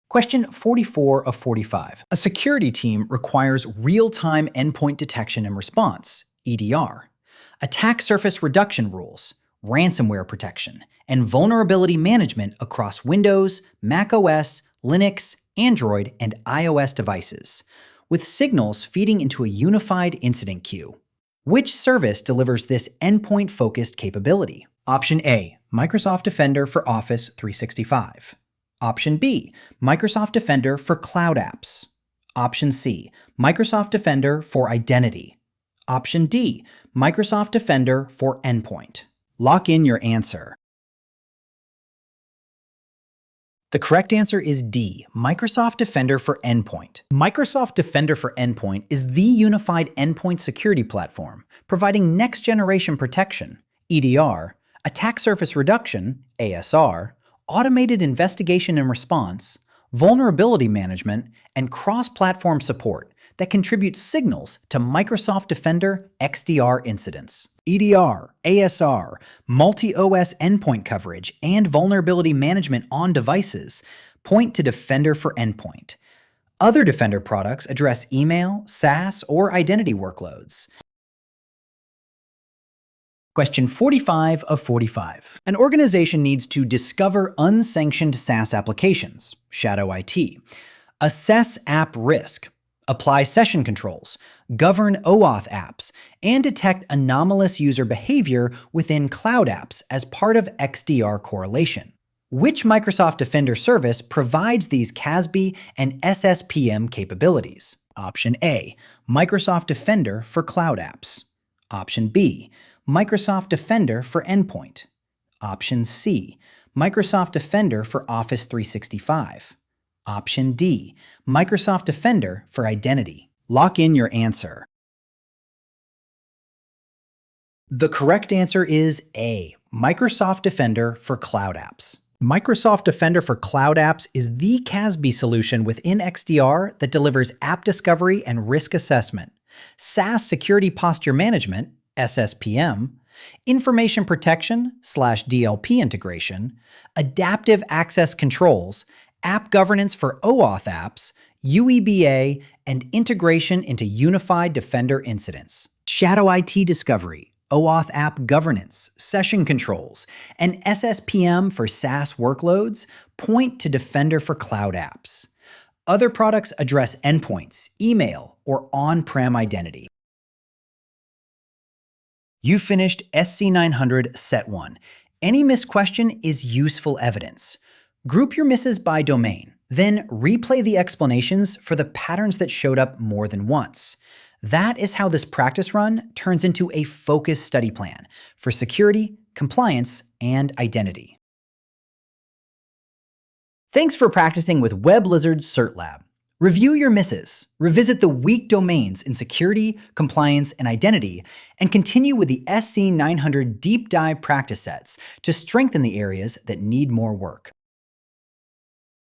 Speaker 1: Question 44 of 45. A security team requires real-time endpoint detection and response, EDR, attack surface reduction rules, ransomware protection, and vulnerability management across Windows, macOS, Linux, Android, and iOS devices, with signals feeding into a unified incident queue. Which service delivers this endpoint-focused capability? Option A, Microsoft Defender for Office 365. Option B, Microsoft Defender for Cloud Apps. Option C, Microsoft Defender for Identity. Option D, Microsoft Defender for Endpoint. Lock in your answer. The correct answer is D, Microsoft Defender for Endpoint. Microsoft Defender for Endpoint is the unified endpoint security platform, providing next-generation protection, EDR, attack surface reduction, ASR, automated investigation and response, vulnerability management, and cross-platform support that contributes signals to Microsoft Defender XDR incidents. EDR, ASR, multi-OS endpoint coverage, and vulnerability management on devices point to Defender for Endpoint. Other Defender products address email, SaaS, or identity workloads. Question 45 of 45. An organization needs to discover unsanctioned SaaS applications, shadow IT, assess app risk, apply session controls, govern OAuth apps, and detect anomalous user behavior within cloud apps as part of XDR correlation. Which Microsoft Defender service provides these CASB and SSPM capabilities? Option A, Microsoft Defender for Cloud Apps. Option B, Microsoft Defender for Endpoint. Option C, Microsoft Defender for Office 365. Option D, Microsoft Defender for Identity. Lock in your answer. The correct answer is A, Microsoft Defender for Cloud Apps. Microsoft Defender for Cloud Apps is the CASB solution within XDR that delivers app discovery and risk assessment, SaaS security posture management, SSPM, information protection / DLP integration, adaptive access controls, app governance for OAuth apps, UEBA, and integration into unified Defender incidents, shadow IT discovery, OAuth app governance, session controls, and SSPM for SaaS workloads point to Defender for Cloud Apps. Other products address endpoints, email, or on-prem identity. You finished SC-900 Set 1. Any missed question is useful evidence. Group your misses by domain, then replay the explanations for the patterns that showed up more than once. That is how this practice run turns into a focused study plan for security, compliance, and identity. Thanks for practicing with WebLizard's Cert Lab. Review your misses, revisit the weak domains in security, compliance, and identity, and continue with the SC-900 deep dive practice sets to strengthen the areas that need more work.